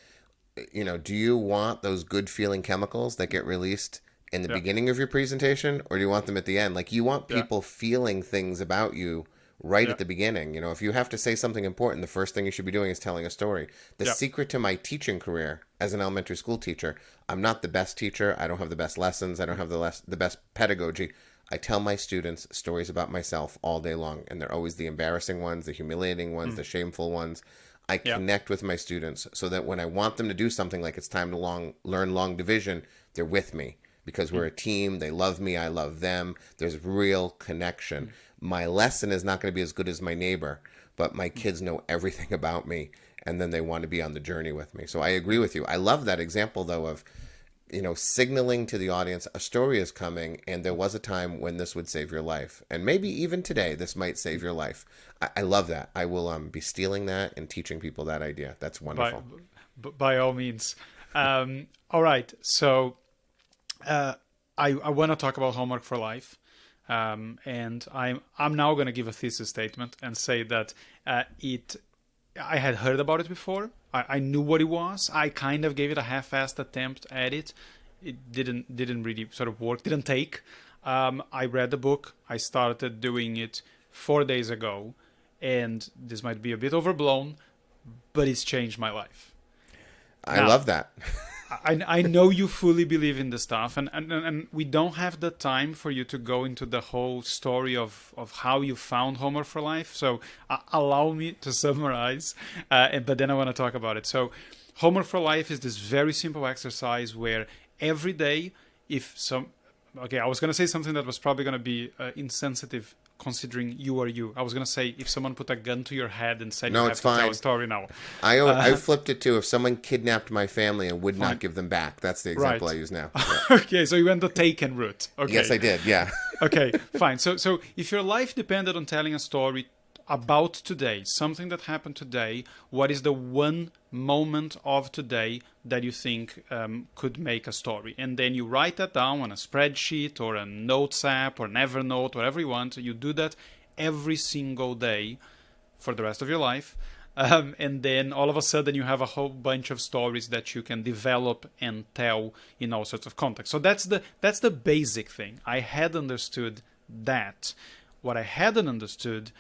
do you want those good feeling chemicals that get released in the beginning of your presentation, or do you want them at the end? Like, you want people feeling things about you right at the beginning. If you have to say something important, the first thing you should be doing is telling a story. The secret to my teaching career as an elementary school teacher, I'm not the best teacher. I don't have the best lessons. I don't have the best pedagogy. I tell my students stories about myself all day long, and they're always the embarrassing ones, the humiliating ones, the shameful ones. I connect with my students so that when I want them to do something like it's time to learn long division, they're with me, because we're a team. They love me. I love them. There's real connection. My lesson is not going to be as good as my neighbor, but my kids know everything about me, and then they want to be on the journey with me. So I agree with you. I love that example, though, of, signaling to the audience a story is coming, and there was a time when this would save your life. And maybe even today, this might save your life. I love that. I will be stealing that and teaching people that idea. That's wonderful. By all means. All right. So I want to talk about homework for life. And I'm now going to give a thesis statement and say that I had heard about it before. I knew what it was. I kind of gave it a half-assed attempt at it. It didn't really sort of work. Didn't take. I read the book. I started doing it 4 days ago, and this might be a bit overblown, but it's changed my life. I love that. I know you fully believe in this stuff, and we don't have the time for you to go into the whole story of how you found Homework for Life. So allow me to summarize, but then I want to talk about it. So Homework for Life is this very simple exercise where every day, I was going to say something that was probably going to be insensitive considering you are you. I was going to say if someone put a gun to your head and said you have to tell a story now. I flipped it to if someone kidnapped my family and would not give them back. That's the example I use now. Yeah. Okay, so you went the Taken route. Okay. Yes, I did, yeah. Okay, fine. So if your life depended on telling a story about today, something that happened today, what is the one moment of today that you think could make a story? And then you write that down on a spreadsheet or a notes app or an Evernote, whatever you want. You do that every single day for the rest of your life. And then all of a sudden you have a whole bunch of stories that you can develop and tell in all sorts of contexts. So that's the basic thing. I had understood that. What I hadn't understood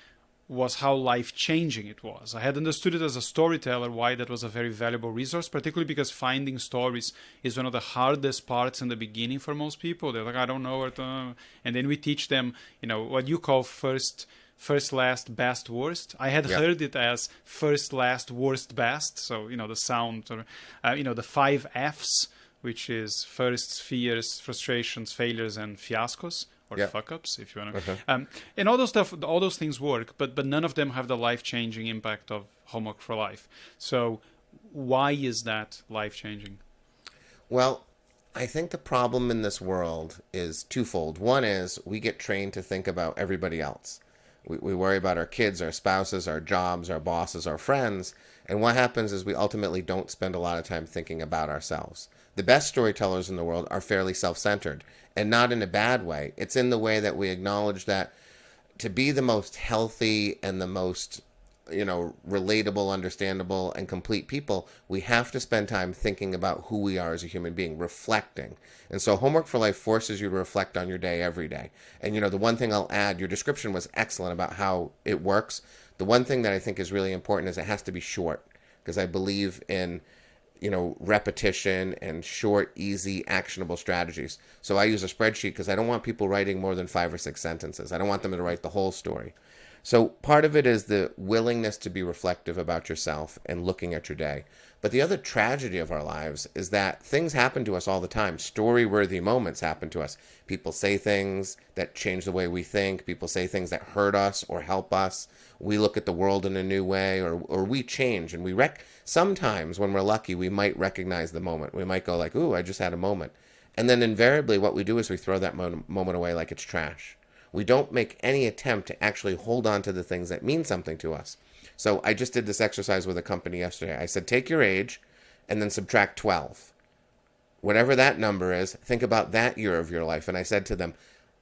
was how life-changing it was. I had understood it as a storyteller, why that was a very valuable resource, particularly because finding stories is one of the hardest parts in the beginning for most people. They're like, I don't know where to... And then we teach them, what you call first, last, best, worst. I had heard it as first, last, worst, best. So, the sound, or, the 5 Fs, which is firsts, fears, frustrations, failures, and fiascos. Or fuck-ups, if you want to. And all those things work, but none of them have the life-changing impact of Homework for Life. So why is that life-changing? Well, I think the problem in this world is twofold. One is we get trained to think about everybody else. We worry about our kids, our spouses, our jobs, our bosses, our friends. And what happens is we ultimately don't spend a lot of time thinking about ourselves. The best storytellers in the world are fairly self-centered, and not in a bad way. It's in the way that we acknowledge that to be the most healthy and the most, relatable, understandable, and complete people, we have to spend time thinking about who we are as a human being, reflecting. And so Homework for Life forces you to reflect on your day every day. And, the one thing I'll add, your description was excellent about how it works. The one thing that I think is really important is it has to be short, because I believe in repetition and short, easy, actionable strategies. So I use a spreadsheet because I don't want people writing more than 5 or 6 sentences. I don't want them to write the whole story. So part of it is the willingness to be reflective about yourself and looking at your day. But the other tragedy of our lives is that things happen to us all the time. Story-worthy moments happen to us. People say things that change the way we think. People say things that hurt us or help us. We look at the world in a new way, or we change. And sometimes when we're lucky, we might recognize the moment. We might go like, ooh, I just had a moment. And then invariably what we do is we throw that moment away like it's trash. We don't make any attempt to actually hold on to the things that mean something to us. So I just did this exercise with a company yesterday. I said, take your age and then subtract 12. Whatever that number is, think about that year of your life. And I said to them,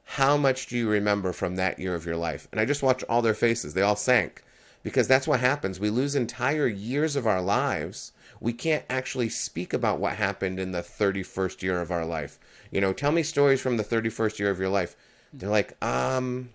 how much do you remember from that year of your life? And I just watched all their faces. They all sank. Because that's what happens. We lose entire years of our lives. We can't actually speak about what happened in the 31st year of our life. Tell me stories from the 31st year of your life. They're like, and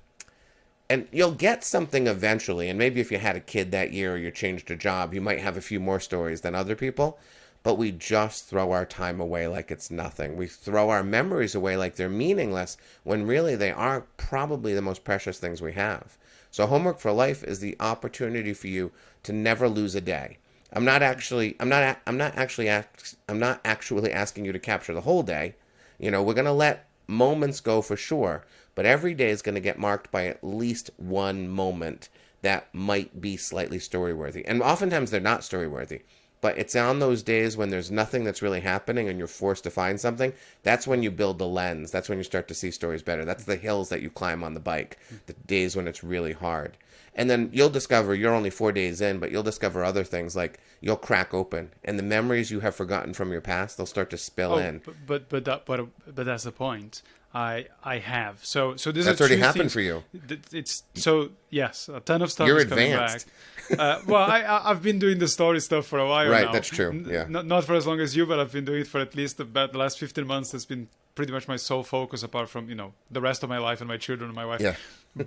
you'll get something eventually. And maybe if you had a kid that year or you changed a job, you might have a few more stories than other people. But we just throw our time away like it's nothing. We throw our memories away like they're meaningless, when really they are probably the most precious things we have. So Homework for Life is the opportunity for you to never lose a day. I'm not actually asking you to capture the whole day. We're going to let moments go for sure, but every day is going to get marked by at least one moment that might be slightly story-worthy. And oftentimes they're not story-worthy, but it's on those days when there's nothing that's really happening and you're forced to find something. That's when you build the lens. That's when you start to see stories better. That's the hills that you climb on the bike, the days when it's really hard. And then you'll discover, you're only 4 days in, but you'll discover other things, like you'll crack open, and the memories you have forgotten from your past, they'll start to spill in. But that's the point. I have. So this that's already happened for you. It's so yes, a ton of stuff You're is coming advanced. back. Well, I've been doing the story stuff for a while right, now. That's true. Yeah. Not for as long as you, but I've been doing it for at least about the last 15 months. That's been pretty much my sole focus, apart from the rest of my life and my children and my wife. Yeah.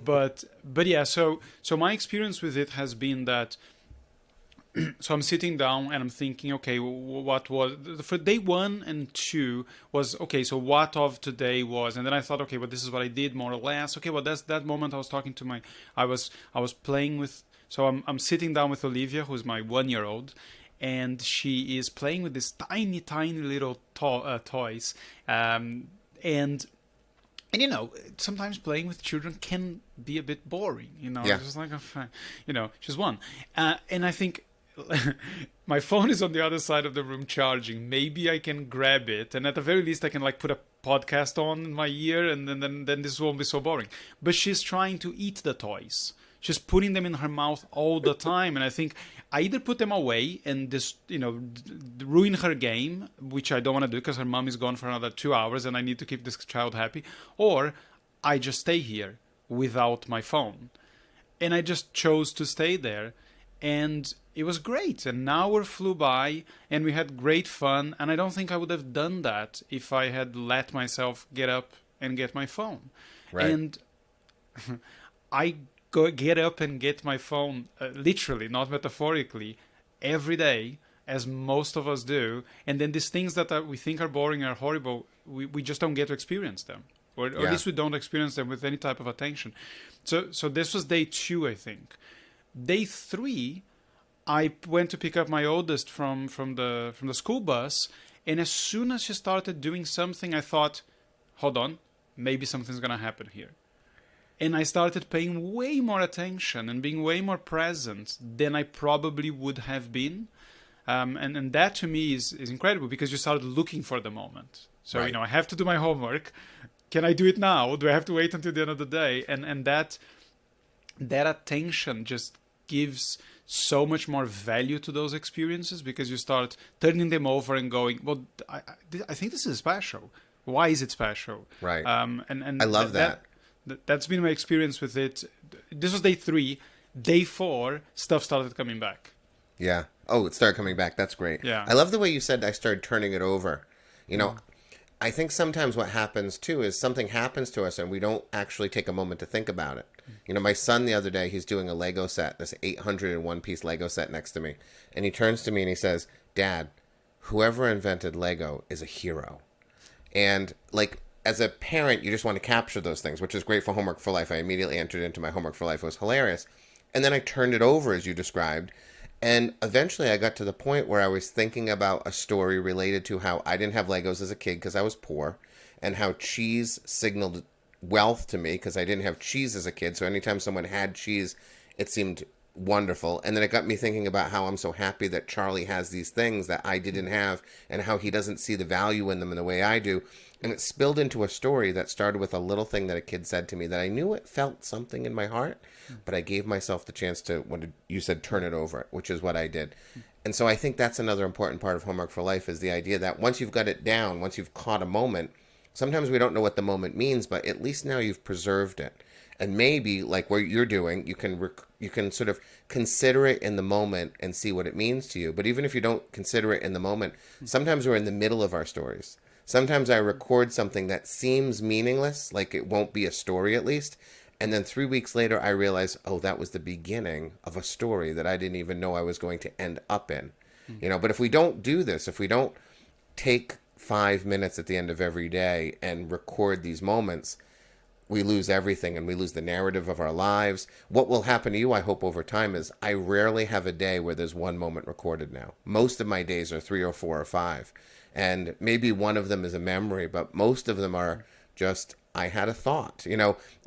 but yeah, so my experience with it has been that So I'm sitting down and I'm thinking, okay, what was for day 1 and 2 was okay. So what of today was, and then I thought, okay, well, this is what I did more or less. Okay, well, that's that moment I was talking to I was playing with. So I'm sitting down with Olivia, who's my 1-year-old, and she is playing with these tiny little toys, and sometimes playing with children can be a bit boring. Yeah. It's just like, she's one, and I think my phone is on the other side of the room charging. Maybe I can grab it, and at the very least, I can like put a podcast on in my ear, and then this won't be so boring. But she's trying to eat the toys. She's putting them in her mouth all the time, and I think I either put them away and just ruin her game, which I don't want to do because her mom is gone for another 2 hours, and I need to keep this child happy, or I just stay here without my phone. And I just chose to stay there, and it was great. An hour flew by, and we had great fun, and I don't think I would have done that if I had let myself get up and get my phone. Right. And I get up and get my phone, literally, not metaphorically, every day, as most of us do. And then these things that we think are boring or horrible, we just don't get to experience them. Or at least we don't experience them with any type of attention. So this was day 2, I think. Day 3, I went to pick up my oldest from the school bus, and as soon as she started doing something, I thought, hold on, maybe something's gonna happen here. And I started paying way more attention and being way more present than I probably would have been. And that to me is incredible, because you started looking for the moment. So, Right. I have to do my homework. Can I do it now? Do I have to wait until the end of the day? And that attention just gives so much more value to those experiences, because you start turning them over and going, well, I think this is special. Why is it special? Right. And I love that. That's been my experience with it. This was day 3. Day 4, stuff started coming back. Yeah. Oh, it started coming back. That's great. Yeah. I love the way you said I started turning it over. I think sometimes what happens too is something happens to us and we don't actually take a moment to think about it. My son the other day, he's doing a Lego set, this 801 piece Lego set next to me. And he turns to me and he says, "Dad, whoever invented Lego is a hero." And like, as a parent, you just want to capture those things, which is great for Homework for Life. I immediately entered into my Homework for Life. It was hilarious. And then I turned it over, as you described. And eventually I got to the point where I was thinking about a story related to how I didn't have Legos as a kid because I was poor, and how cheese signaled wealth to me because I didn't have cheese as a kid. So anytime someone had cheese, it seemed wonderful. And then it got me thinking about how I'm so happy that Charlie has these things that I didn't have, and how he doesn't see the value in them in the way I do. And it spilled into a story that started with a little thing that a kid said to me that I knew it felt something in my heart, but I gave myself the chance to, when you said, turn it over, which is what I did. And so I think that's another important part of Homework for Life, is the idea that once you've got it down, once you've caught a moment, sometimes we don't know what the moment means, but at least now you've preserved it. And maybe, like what you're doing, you can sort of consider it in the moment and see what it means to you. But even if you don't consider it in the moment, sometimes we're in the middle of our stories. Sometimes I record something that seems meaningless, like it won't be a story at least. And then 3 weeks later, I realize, oh, that was the beginning of a story that I didn't even know I was going to end up in. But if we don't do this, if we don't take 5 minutes at the end of every day and record these moments, we lose everything, and we lose the narrative of our lives. What will happen to you, I hope, over time is I rarely have a day where there's one moment recorded now. Most of my days are 3 or 4 or 5. And maybe one of them is a memory, but most of them are just, I had a thought.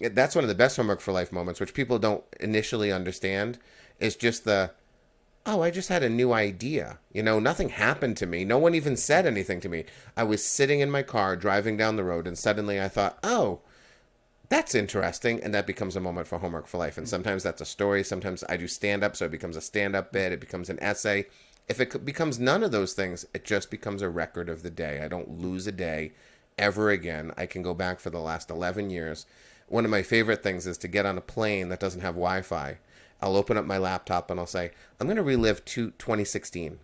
That's one of the best Homework for Life moments, which people don't initially understand, is just I just had a new idea. Nothing happened to me. No one even said anything to me. I was sitting in my car driving down the road, and suddenly I thought, oh, that's interesting. And that becomes a moment for Homework for Life. And sometimes that's a story. Sometimes I do stand-up, so it becomes a stand-up bit. It becomes an essay. If it becomes none of those things, it just becomes a record of the day. I don't lose a day ever again. I can go back for the last 11 years. One of my favorite things is to get on a plane that doesn't have Wi-Fi. I'll open up my laptop and I'll say, I'm going to relive 2016.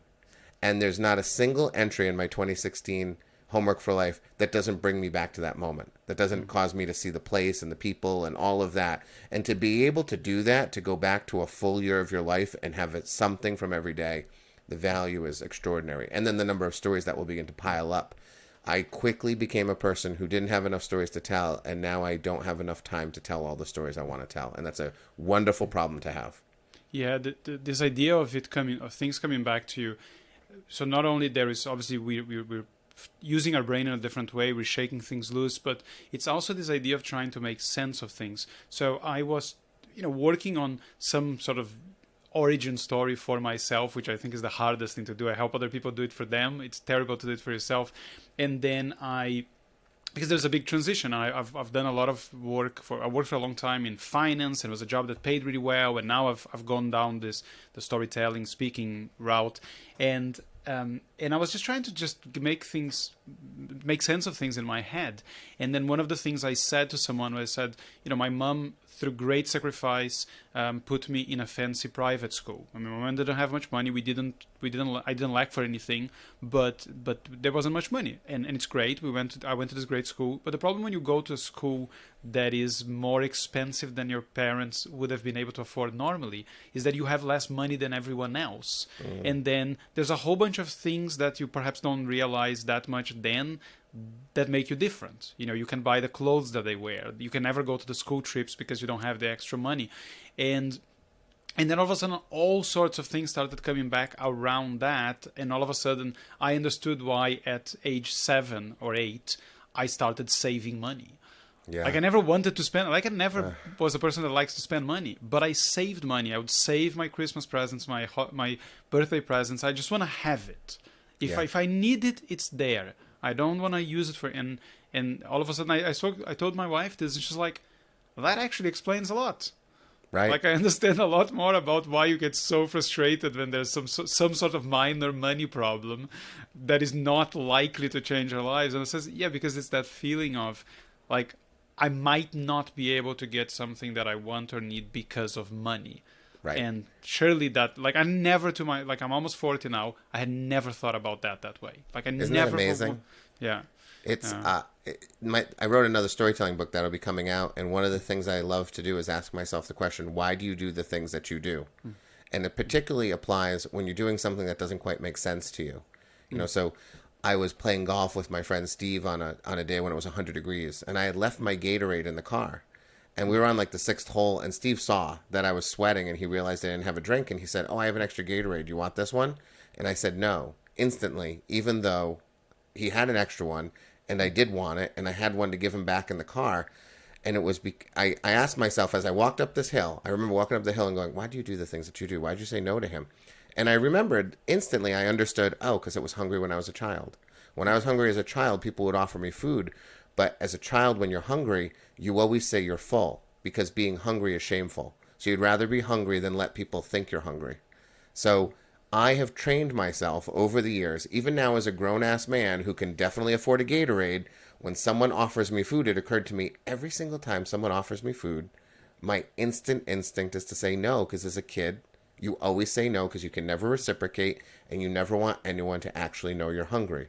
And there's not a single entry in my 2016 homework for life that doesn't bring me back to that moment, that doesn't cause me to see the place and the people and all of that. And to be able to do that, to go back to a full year of your life and have it something from every day, the value is extraordinary. And then the number of stories that will begin to pile up. I quickly became a person who didn't have enough stories to tell, and now I don't have enough time to tell all the stories I want to tell. And that's a wonderful problem to have. Yeah, this idea of things coming back to you. So not only there is obviously we're using our brain in a different way, we're shaking things loose, but it's also this idea of trying to make sense of things. So I was, working on some sort of origin story for myself, which I think is the hardest thing to do. I help other people do it for them. It's terrible to do it for yourself. And then because there's a big transition. I've done a lot of work I worked for a long time in finance, and it was a job that paid really well. And now I've gone down the storytelling, speaking route, and I was just trying to make sense of things in my head. And then one of the things I said to someone was, I said, my mom, through great sacrifice, put me in a fancy private school. I mean, my mom didn't have much money. I didn't lack for anything, but there wasn't much money, and it's great. I went to this great school. But the problem when you go to a school that is more expensive than your parents would have been able to afford normally is that you have less money than everyone else. And then there's a whole bunch of things that you perhaps don't realize that much then that make you different. You can buy the clothes that they wear. You can never go to the school trips because you don't have the extra money. And then all of a sudden, all sorts of things started coming back around that. And all of a sudden, I understood why at age 7 or 8, I started saving money. Yeah. Like I never wanted to spend, I never was a person that likes to spend money, but I saved money. I would save my Christmas presents, my birthday presents. I just want to have it. If I need it, it's there. I don't want to use it for, and all of a sudden I told my wife this, and she's like, that actually explains a lot. Right. Like I understand a lot more about why you get so frustrated when there's some sort of minor money problem that is not likely to change our lives. And it says, because it's that feeling of like, I might not be able to get something that I want or need because of money. Right. And surely that, like, I'm almost 40 now. I had never thought about that way. Like, Isn't that amazing? Yeah. It's, I wrote another storytelling book that'll be coming out. And one of the things I love to do is ask myself the question, why do you do the things that you do? And it particularly applies when you're doing something that doesn't quite make sense to you. So I was playing golf with my friend Steve on a day when it was 100 degrees, and I had left my Gatorade in the car. And we were on like the 6th hole, and Steve saw that I was sweating, and he realized I didn't have a drink, and he said, I have an extra Gatorade. Do you want this one? And I said no, instantly, even though he had an extra one, and I did want it, and I had one to give him back in the car. And it was, I asked myself as I walked up this hill, I remember walking up the hill and going, why do you do the things that you do? Why did you say no to him? And I remembered instantly, I understood, because I was hungry when I was a child. When I was hungry as a child, people would offer me food. But as a child, when you're hungry, you always say you're full because being hungry is shameful. So you'd rather be hungry than let people think you're hungry. So I have trained myself over the years, even now as a grown-ass man who can definitely afford a Gatorade, when someone offers me food, it occurred to me every single time someone offers me food, my instant instinct is to say no, because as a kid, you always say no because you can never reciprocate and you never want anyone to actually know you're hungry.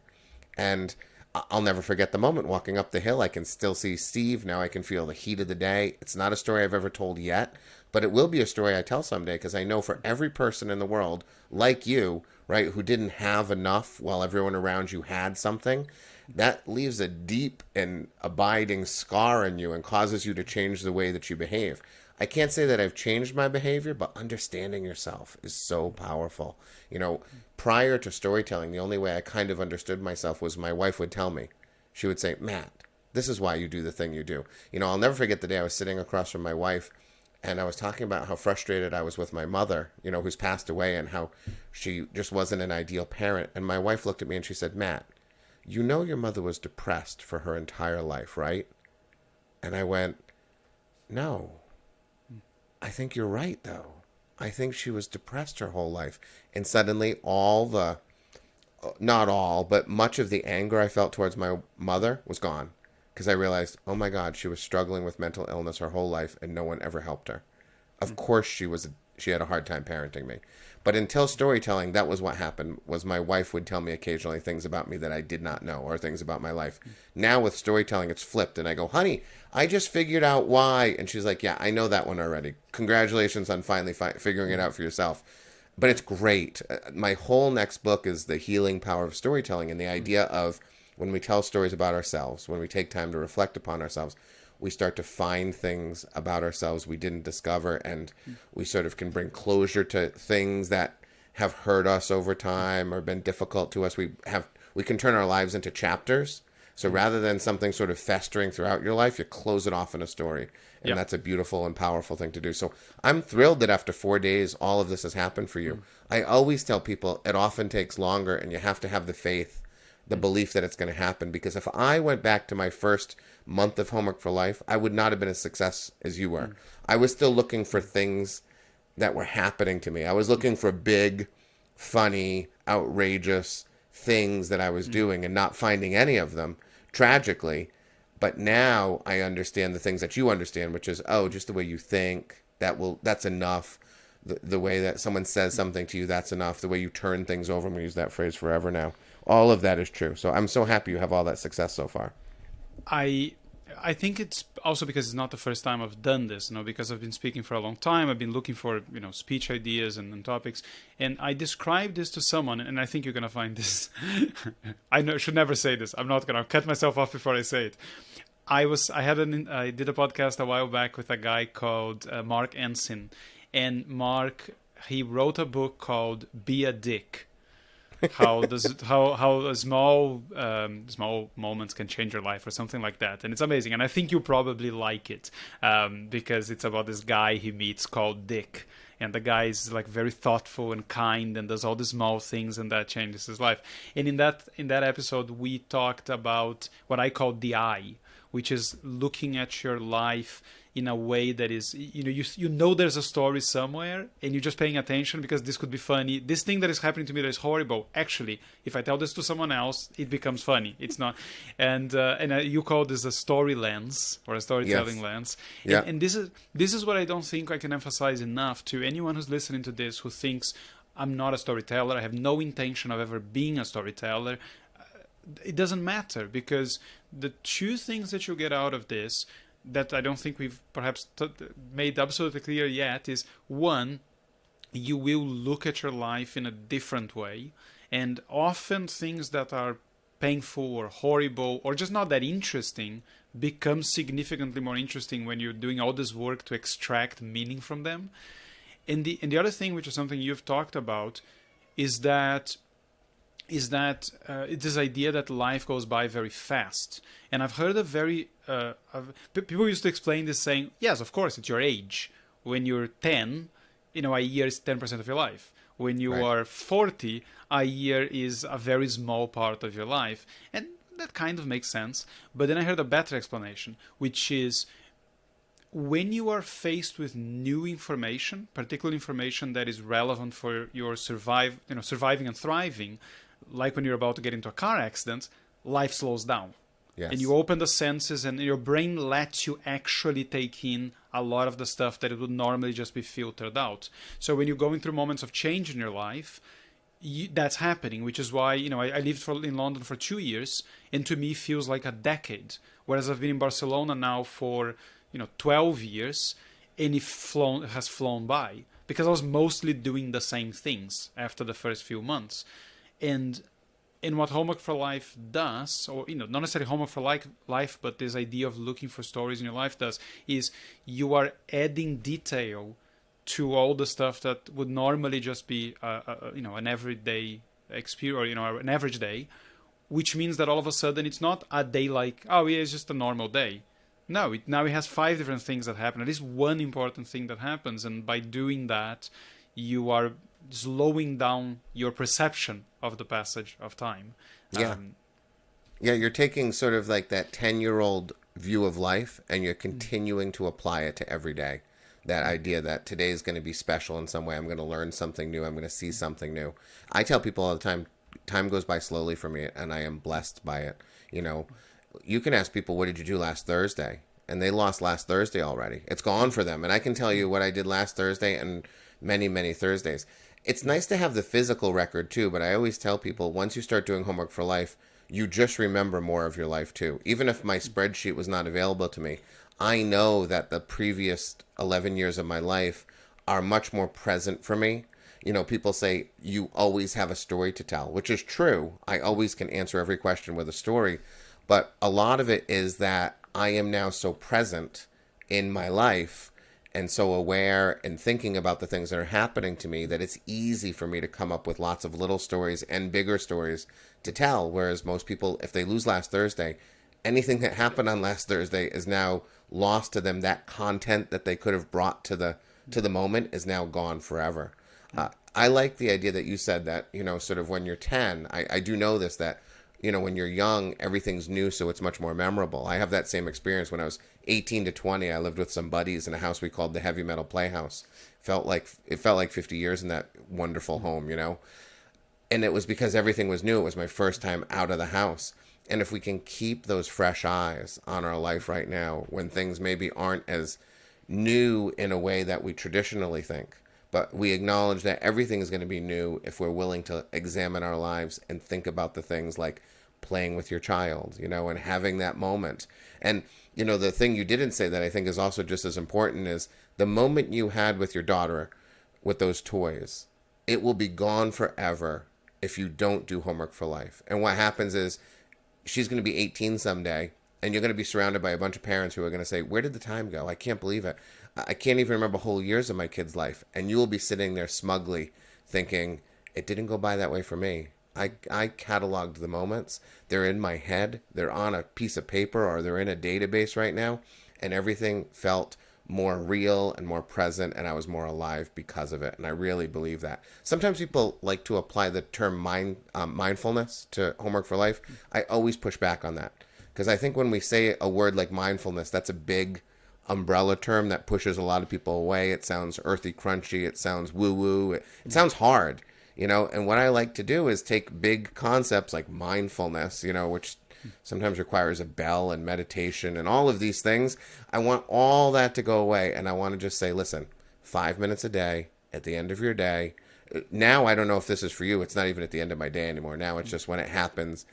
And I'll never forget the moment walking up the hill. I can still see Steve. Now I can feel the heat of the day. It's not a story I've ever told yet, but it will be a story I tell someday because I know for every person in the world, like you, right, who didn't have enough while everyone around you had something, that leaves a deep and abiding scar in you and causes you to change the way that you behave. I can't say that I've changed my behavior, but understanding yourself is so powerful. Prior to storytelling, the only way I kind of understood myself was my wife would tell me. She would say, Matt, this is why you do the thing you do. I'll never forget the day I was sitting across from my wife, and I was talking about how frustrated I was with my mother, who's passed away, and how she just wasn't an ideal parent. And my wife looked at me and she said, Matt, your mother was depressed for her entire life, right? And I went, no. I think you're right, though. I think she was depressed her whole life. And suddenly not all, but much of the anger I felt towards my mother was gone. Because I realized, oh my God, she was struggling with mental illness her whole life and no one ever helped her. Of course she was she had a hard time parenting me. But until storytelling, that was what happened, was my wife would tell me occasionally things about me that I did not know, or things about my life. Now with storytelling, it's flipped, and I go, honey, I just figured out why. And she's like, yeah, I know that one already. Congratulations on finally figuring it out for yourself. But it's great. My whole next book is the healing power of storytelling, and the idea of when we tell stories about ourselves, when we take time to reflect upon ourselves, we start to find things about ourselves we didn't discover, and we sort of can bring closure to things that have hurt us over time or been difficult to us. We can turn our lives into chapters. So rather than something sort of festering throughout your life, you close it off in a story. And that's a beautiful and powerful thing to do. So I'm thrilled that after 4 days, all of this has happened for you. I always tell people it often takes longer, and you have to have the faith, the belief that it's going to happen. Because if I went back to my first month of Homework for Life, I would not have been as success as you were. I was still looking for things that were happening to me. I was looking for big, funny, outrageous things that I was doing and not finding any of them, tragically. But now I understand the things that you understand, which is, just the way you think, that's enough. The way that someone says something to you, that's enough. The way you turn things over, I'm going to use that phrase forever now. All of that is true. So I'm so happy you have all that success so far. I think it's also because it's not the first time I've done this, because I've been speaking for a long time. I've been looking for, speech ideas and topics. And I described this to someone, and I think you're going to find this. I should never say this. I'm not going to cut myself off before I say it. I did a podcast a while back with a guy called Mark Ensign. And Mark, he wrote a book called Be a Dick. How small moments can change your life, or something like that, and it's amazing. And I think you probably like it because it's about this guy he meets called Dick, and the guy is like very thoughtful and kind, and does all the small things, and that changes his life. And in that episode, we talked about what I call the eye, which is looking at your life in a way that is, there's a story somewhere, and you're just paying attention because this could be funny. This thing that is happening to me that is horrible, actually, if I tell this to someone else, it becomes funny. It's not. And you call this a story lens, or a storytelling lens. Yeah. And this is what I don't think I can emphasize enough to anyone who's listening to this who thinks I'm not a storyteller, I have no intention of ever being a storyteller. It doesn't matter, because the two things that you get out of this that I don't think we've perhaps made absolutely clear yet is, one, you will look at your life in a different way, and often things that are painful or horrible or just not that interesting become significantly more interesting when you're doing all this work to extract meaning from them. And the other thing, which is something you've talked about, is that it's this idea that life goes by very fast. And I've heard people used to explain this saying, yes, of course, it's your age. When you're 10, a year is 10% of your life. When you are 40, a year is a very small part of your life. And that kind of makes sense. But then I heard a better explanation, which is, when you are faced with new information, particular information that is relevant for your surviving and thriving, like when you're about to get into a car accident, life slows down. Yes. And you open the senses, and your brain lets you actually take in a lot of the stuff that it would normally just be filtered out. So when you're going through moments of change in your life, that's happening, which is why, I lived in London for 2 years, and to me feels like a decade. Whereas I've been in Barcelona now for, 12 years, and it has flown by, because I was mostly doing the same things after the first few months. And what Homework for Life does, or not necessarily Homework for Life, but this idea of looking for stories in your life does, is you are adding detail to all the stuff that would normally just be an everyday experience, or an average day, which means that all of a sudden it's not a day like, it's just a normal day. No, now it has 5 different things that happen. At least one important thing that happens, and by doing that, you are slowing down your perception of the passage of time. You're taking sort of like that 10-year-old view of life, and you're continuing to apply it to every day. That idea that today is going to be special in some way. I'm going to learn something new. I'm going to see something new. I tell people all the time goes by slowly for me, and I am blessed by it. You can ask people, what did you do last Thursday? And they lost last Thursday already. It's gone for them. And I can tell you what I did last Thursday, and many, many Thursdays. It's nice to have the physical record too, but I always tell people once you start doing Homework for Life, you just remember more of your life too. Even if my spreadsheet was not available to me, I know that the previous 11 years of my life are much more present for me. You know, people say you always have a story to tell, which is true. I always can answer every question with a story. But a lot of it is that I am now so present in my life and so aware and thinking about the things that are happening to me that it's easy for me to come up with lots of little stories and bigger stories to tell. Whereas most people, if they lose last Thursday, anything that happened on last Thursday is now lost to them. That content that they could have brought to the moment is now gone forever. I like the idea that you said that, you know, sort of when you're 10, I do know this, that, you know, when you're young, everything's new, so it's much more memorable. I have that same experience when I was 18 to 20. I lived with some buddies in a house we called the Heavy Metal Playhouse. It felt like 50 years in that wonderful home, you know. And it was because everything was new. It was my first time out of the house. And if we can keep those fresh eyes on our life right now, when things maybe aren't as new in a way that we traditionally think, but we acknowledge that everything is going to be new if we're willing to examine our lives and think about the things like playing with your child, you know, and having that moment. And, you know, the thing you didn't say that I think is also just as important is the moment you had with your daughter with those toys, it will be gone forever if you don't do Homework for Life. And what happens is she's going to be 18 someday, and you're going to be surrounded by a bunch of parents who are going to say, where did the time go? I can't believe it. I can't even remember whole years of my kid's life. And you will be sitting there smugly thinking, it didn't go by that way for me. I cataloged the moments. They're in my head. They're on a piece of paper or they're in a database right now. And everything felt more real and more present, and I was more alive because of it. And I really believe that. Sometimes people like to apply the term mindfulness to Homework for Life. I always push back on that because I think when we say a word like mindfulness, that's a big umbrella term that pushes a lot of people away. It sounds earthy, crunchy. It sounds woo-woo. It sounds hard, you know. And what I like to do is take big concepts like mindfulness, you know, which sometimes requires a bell and meditation and all of these things. I want all that to go away, and I want to just say, listen, 5 minutes a day at the end of your day. Now, I don't know if this is for you. It's not even at the end of my day anymore. Now it's just when it happens.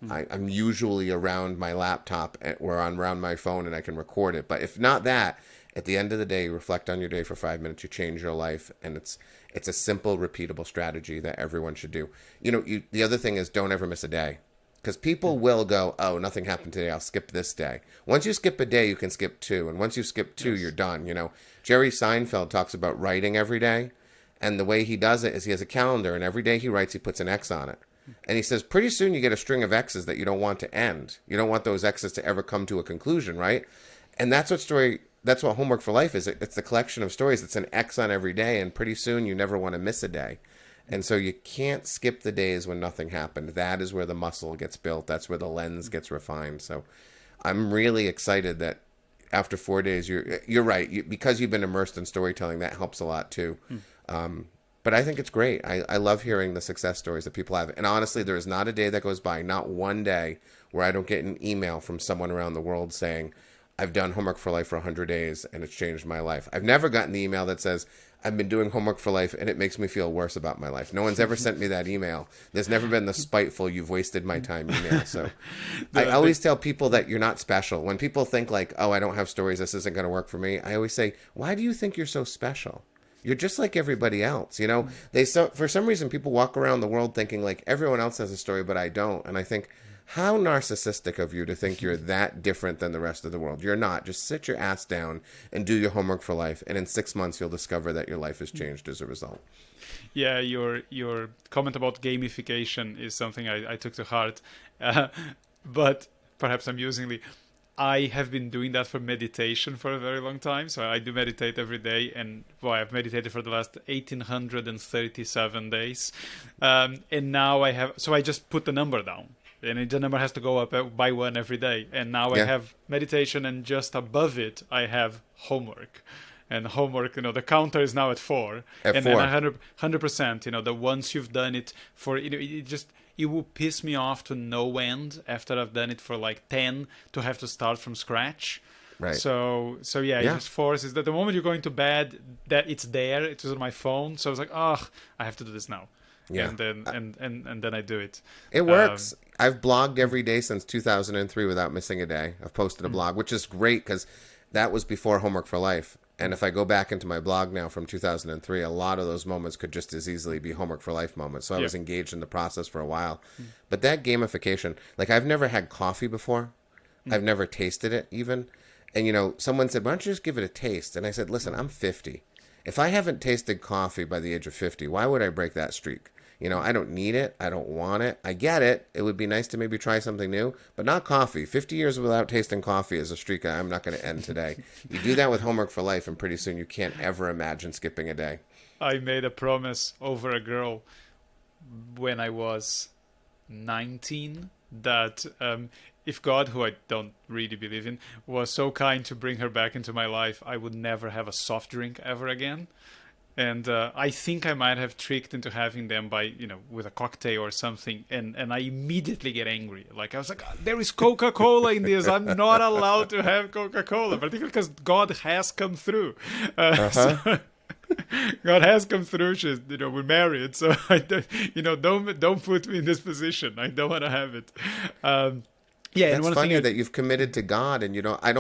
I'm usually around my laptop or around my phone and I can record it. But if not that, at the end of the day, you reflect on your day for 5 minutes, you change your life, and it's a simple, repeatable strategy that everyone should do. You know, the other thing is don't ever miss a day. Because people will go, oh, nothing happened today, I'll skip this day. Once you skip a day, you can skip two. And once you skip two, you're done. You know, Jerry Seinfeld talks about writing every day. And the way he does it is he has a calendar, and every day he writes, he puts an X on it. And he says, pretty soon you get a string of X's that you don't want to end. You don't want those X's to ever come to a conclusion, right? And that's what Homework for Life is. It's the collection of stories. It's an X on every day, and pretty soon you never want to miss a day. And so you can't skip the days when nothing happened. That is where the muscle gets built. That's where the lens gets refined. So I'm really excited that after 4 days, you're right. Because you've been immersed in storytelling, that helps a lot too. But I think it's great. I love hearing the success stories that people have. And honestly, there is not a day that goes by, not one day, where I don't get an email from someone around the world saying, I've done Homework for Life for 100 days and it's changed my life. I've never gotten the email that says, I've been doing Homework for Life and it makes me feel worse about my life. No one's ever sent me that email. There's never been the spiteful, you've wasted my time email. So I always tell people that you're not special. When people think like, oh, I don't have stories, this isn't going to work for me, I always say, why do you think you're so special? You're just like everybody else, you know. For some reason, people walk around the world thinking like everyone else has a story, but I don't. And I think, how narcissistic of you to think you're that different than the rest of the world. You're not. Just sit your ass down and do your Homework for Life, and in 6 months you'll discover that your life has changed as a result. Yeah, your comment about gamification is something I took to heart, but perhaps amusingly, I have been doing that for meditation for a very long time. So I do meditate every day, and I've meditated for the last 1,837 days. And now I just put the number down, and the number has to go up by one every day. And now I have meditation, and just above it, I have homework. And homework, the counter is now at 4. At 4. Then 100%, the once you've done it for, it will piss me off to no end after I've done it for like 10 to have to start from scratch. Right. So yeah, it Yeah. just forces that the moment you're going to bed, that it's there. It's on my phone. So I was like, oh, I have to do this now. Yeah. And then and then I do it. It Um, works. I've blogged every day since 2003 without missing a day. I've posted a mm, blog, which is great because that was before Homework for Life. And mm, if I go back into my blog now from 2003, a lot of those moments could just as easily be Homework for Life moments. So I yeah. was engaged in the process for a while. Mm, But that gamification, like I've never had coffee before. mm, I've never tasted it even. And, someone said, why don't you just give it a taste? And I said, listen, I'm 50. If I haven't tasted coffee by the age of 50, why would I break that streak? mm. I don't need it. I don't want it. I get it. It would be nice to maybe try something new, but not coffee. 50 years without tasting coffee is a streak I'm not going to end today. You do that with Homework for Life, and pretty soon you can't ever imagine skipping a day. I made a promise over a girl when I was 19 that if God, who I don't really believe in, was so kind to bring her back into my life, I would never have a soft drink ever again. And I think I might have tricked into having them by, with a cocktail or something. And I immediately get angry. Like, I was like, there is Coca-Cola in this. I'm not allowed to have Coca-Cola, particularly because God has come through. So God has come through. She's, we're married. So, I don't put me in this position. I don't want to have it. Yeah, and That's one funny thing that you've committed to God, and I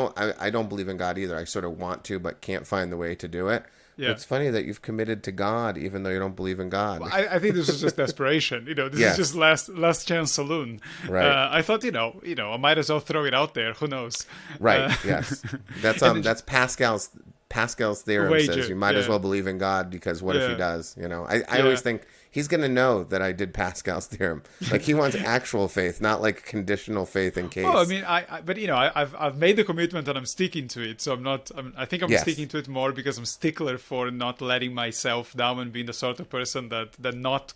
don't believe in God either. I sort of want to, but can't find the way to do it. But yeah. it's funny that you've committed to God, even though you don't believe in God. I think this is just desperation. This Yes. is just last chance saloon. Right. I thought, I might as well throw it out there. Who knows? Right. Yes. That's that's Pascal's theorem wager, says you might as yeah. well believe in God because what if he Yeah. does? I Yeah. always think he's going to know that I did Pascal's theorem. Like he wants actual faith, not like conditional faith in case. Oh, I mean, but I've made the commitment and I'm sticking to it. So I think I'm Yes. sticking to it more because I'm stickler for not letting myself down and being the sort of person that not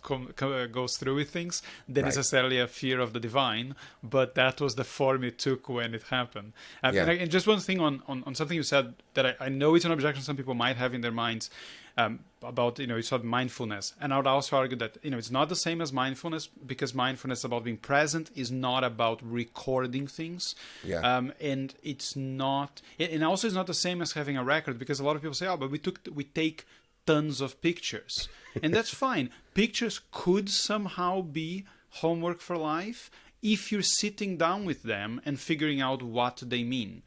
goes through with things than Right. necessarily a fear of the divine. But that was the form it took when it happened. Yeah. And just one thing on something you said that I know it's an objection some people might have in their minds. About you said mindfulness, and I would also argue that it's not the same as mindfulness because mindfulness about being present is not about recording things, Yeah. and it's not, and also it's not the same as having a record because a lot of people say, oh, but we take tons of pictures, and that's fine. Pictures could somehow be homework for life if you're sitting down with them and figuring out what they mean.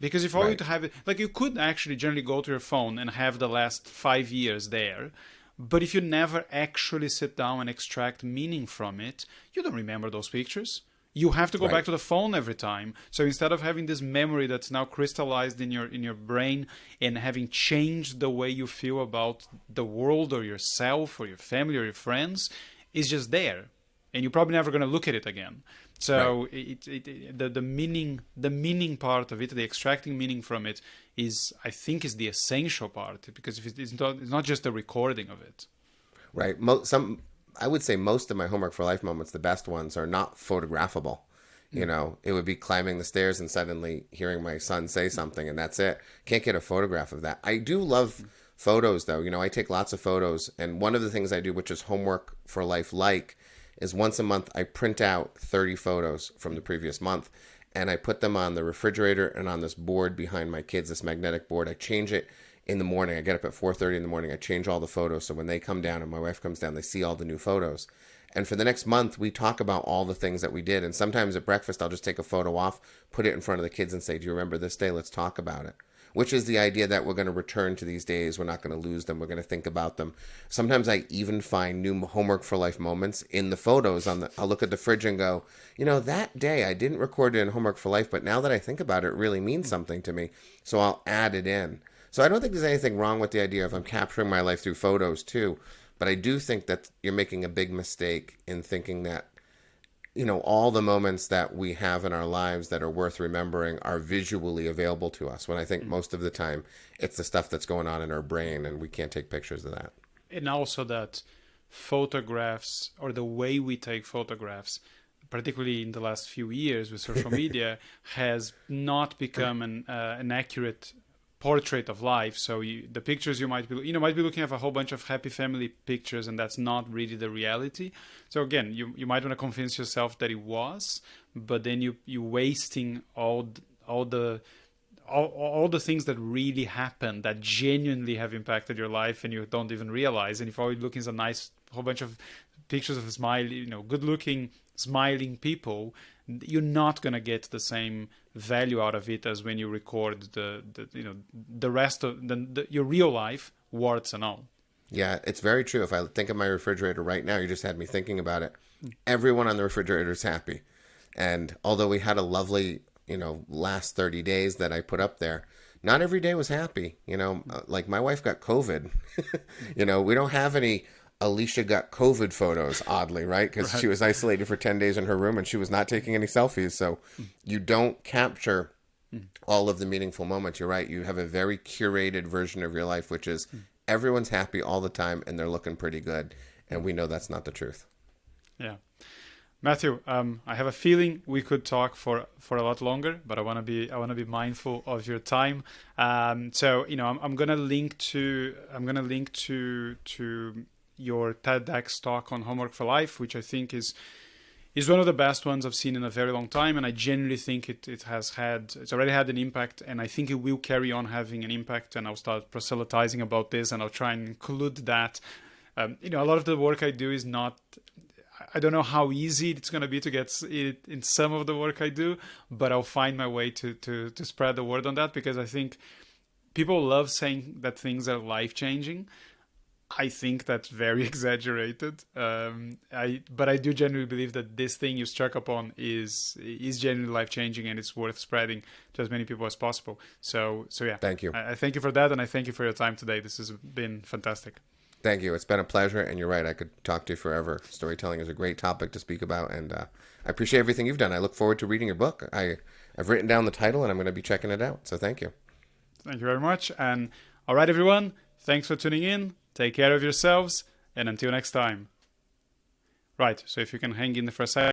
Because if I were Right. to have it, like you could actually generally go to your phone and have the last 5 years there, but if you never actually sit down and extract meaning from it, you don't remember those pictures. You have to go Right. back to the phone every time. So instead of having this memory that's now crystallized in your brain and having changed the way you feel about the world or yourself or your family or your friends, it's just there, and you're probably never going to look at it again. So the meaning part of it, the extracting meaning from it, I think is the essential part because if it's not just the recording of it. Right. I would say most of my Homework for Life moments, the best ones, are not photographable. It would be climbing the stairs and suddenly hearing my son say something, and that's it. Can't get a photograph of that. I do love photos, though. I take lots of photos, and one of the things I do, which is Homework for Life is once a month I print out 30 photos from the previous month, and I put them on the refrigerator and on this board behind my kids, this magnetic board. I change it in the morning. I get up at 4:30 in the morning. I change all the photos, so when they come down and my wife comes down, they see all the new photos. And for the next month, we talk about all the things that we did. And sometimes at breakfast, I'll just take a photo off, put it in front of the kids and say, do you remember this day? Let's talk about it. Which is the idea that we're going to return to these days. We're not going to lose them. We're going to think about them. Sometimes I even find new Homework for Life moments in the photos. I'll look at the fridge and go, that day I didn't record it in Homework for Life, but now that I think about it, it really means something to me. So I'll add it in. So I don't think there's anything wrong with the idea of I'm capturing my life through photos too. But I do think that you're making a big mistake in thinking that all the moments that we have in our lives that are worth remembering are visually available to us, when I think most of the time it's the stuff that's going on in our brain and we can't take pictures of that. And also that photographs, or the way we take photographs, particularly in the last few years with social media, has not become an accurate portrait of life. So the pictures you might be looking at a whole bunch of happy family pictures, and that's not really the reality. So again, you might want to convince yourself that it was, but then you wasting all all the things that really happen, that genuinely have impacted your life and you don't even realize. And if all you're looking is a nice whole bunch of pictures of good looking, smiling people, you're not going to get the same value out of it as when you record the rest of your real life, warts and all. Yeah, it's very true. If I think of my refrigerator right now, you just had me thinking about it. Everyone on the refrigerator is happy. And although we had a lovely, last 30 days that I put up there, not every day was happy. Like my wife got COVID. We don't have any Alicia got COVID photos, oddly, right? Because she was isolated for 10 days in her room and she was not taking any selfies. So you don't capture all of the meaningful moments. You're right. You have a very curated version of your life, which is everyone's happy all the time and they're looking pretty good. And we know that's not the truth. Yeah. Matthew, I have a feeling we could talk for a lot longer, but I want to be mindful of your time. So I'm gonna link to your TEDx talk on homework for life, which I think is one of the best ones I've seen in a very long time, and I genuinely think it's already had an impact, and I think it will carry on having an impact. And I'll start proselytizing about this, and I'll try and include that. A lot of the work I do is not. I don't know how easy it's going to be to get it in some of the work I do, but I'll find my way to spread the word on that, because I think people love saying that things are life-changing. I think that's very exaggerated. But I do genuinely believe that this thing you struck upon is genuinely life-changing, and it's worth spreading to as many people as possible. So yeah. Thank you. I thank you for that, and I thank you for your time today. This has been fantastic. Thank you. It's been a pleasure, and you're right. I could talk to you forever. Storytelling is a great topic to speak about, and I appreciate everything you've done. I look forward to reading your book. I've written down the title, and I'm going to be checking it out. So thank you. Thank you very much. And all right, everyone, thanks for tuning in. Take care of yourselves, and until next time. Right, so if you can hang in there for a second.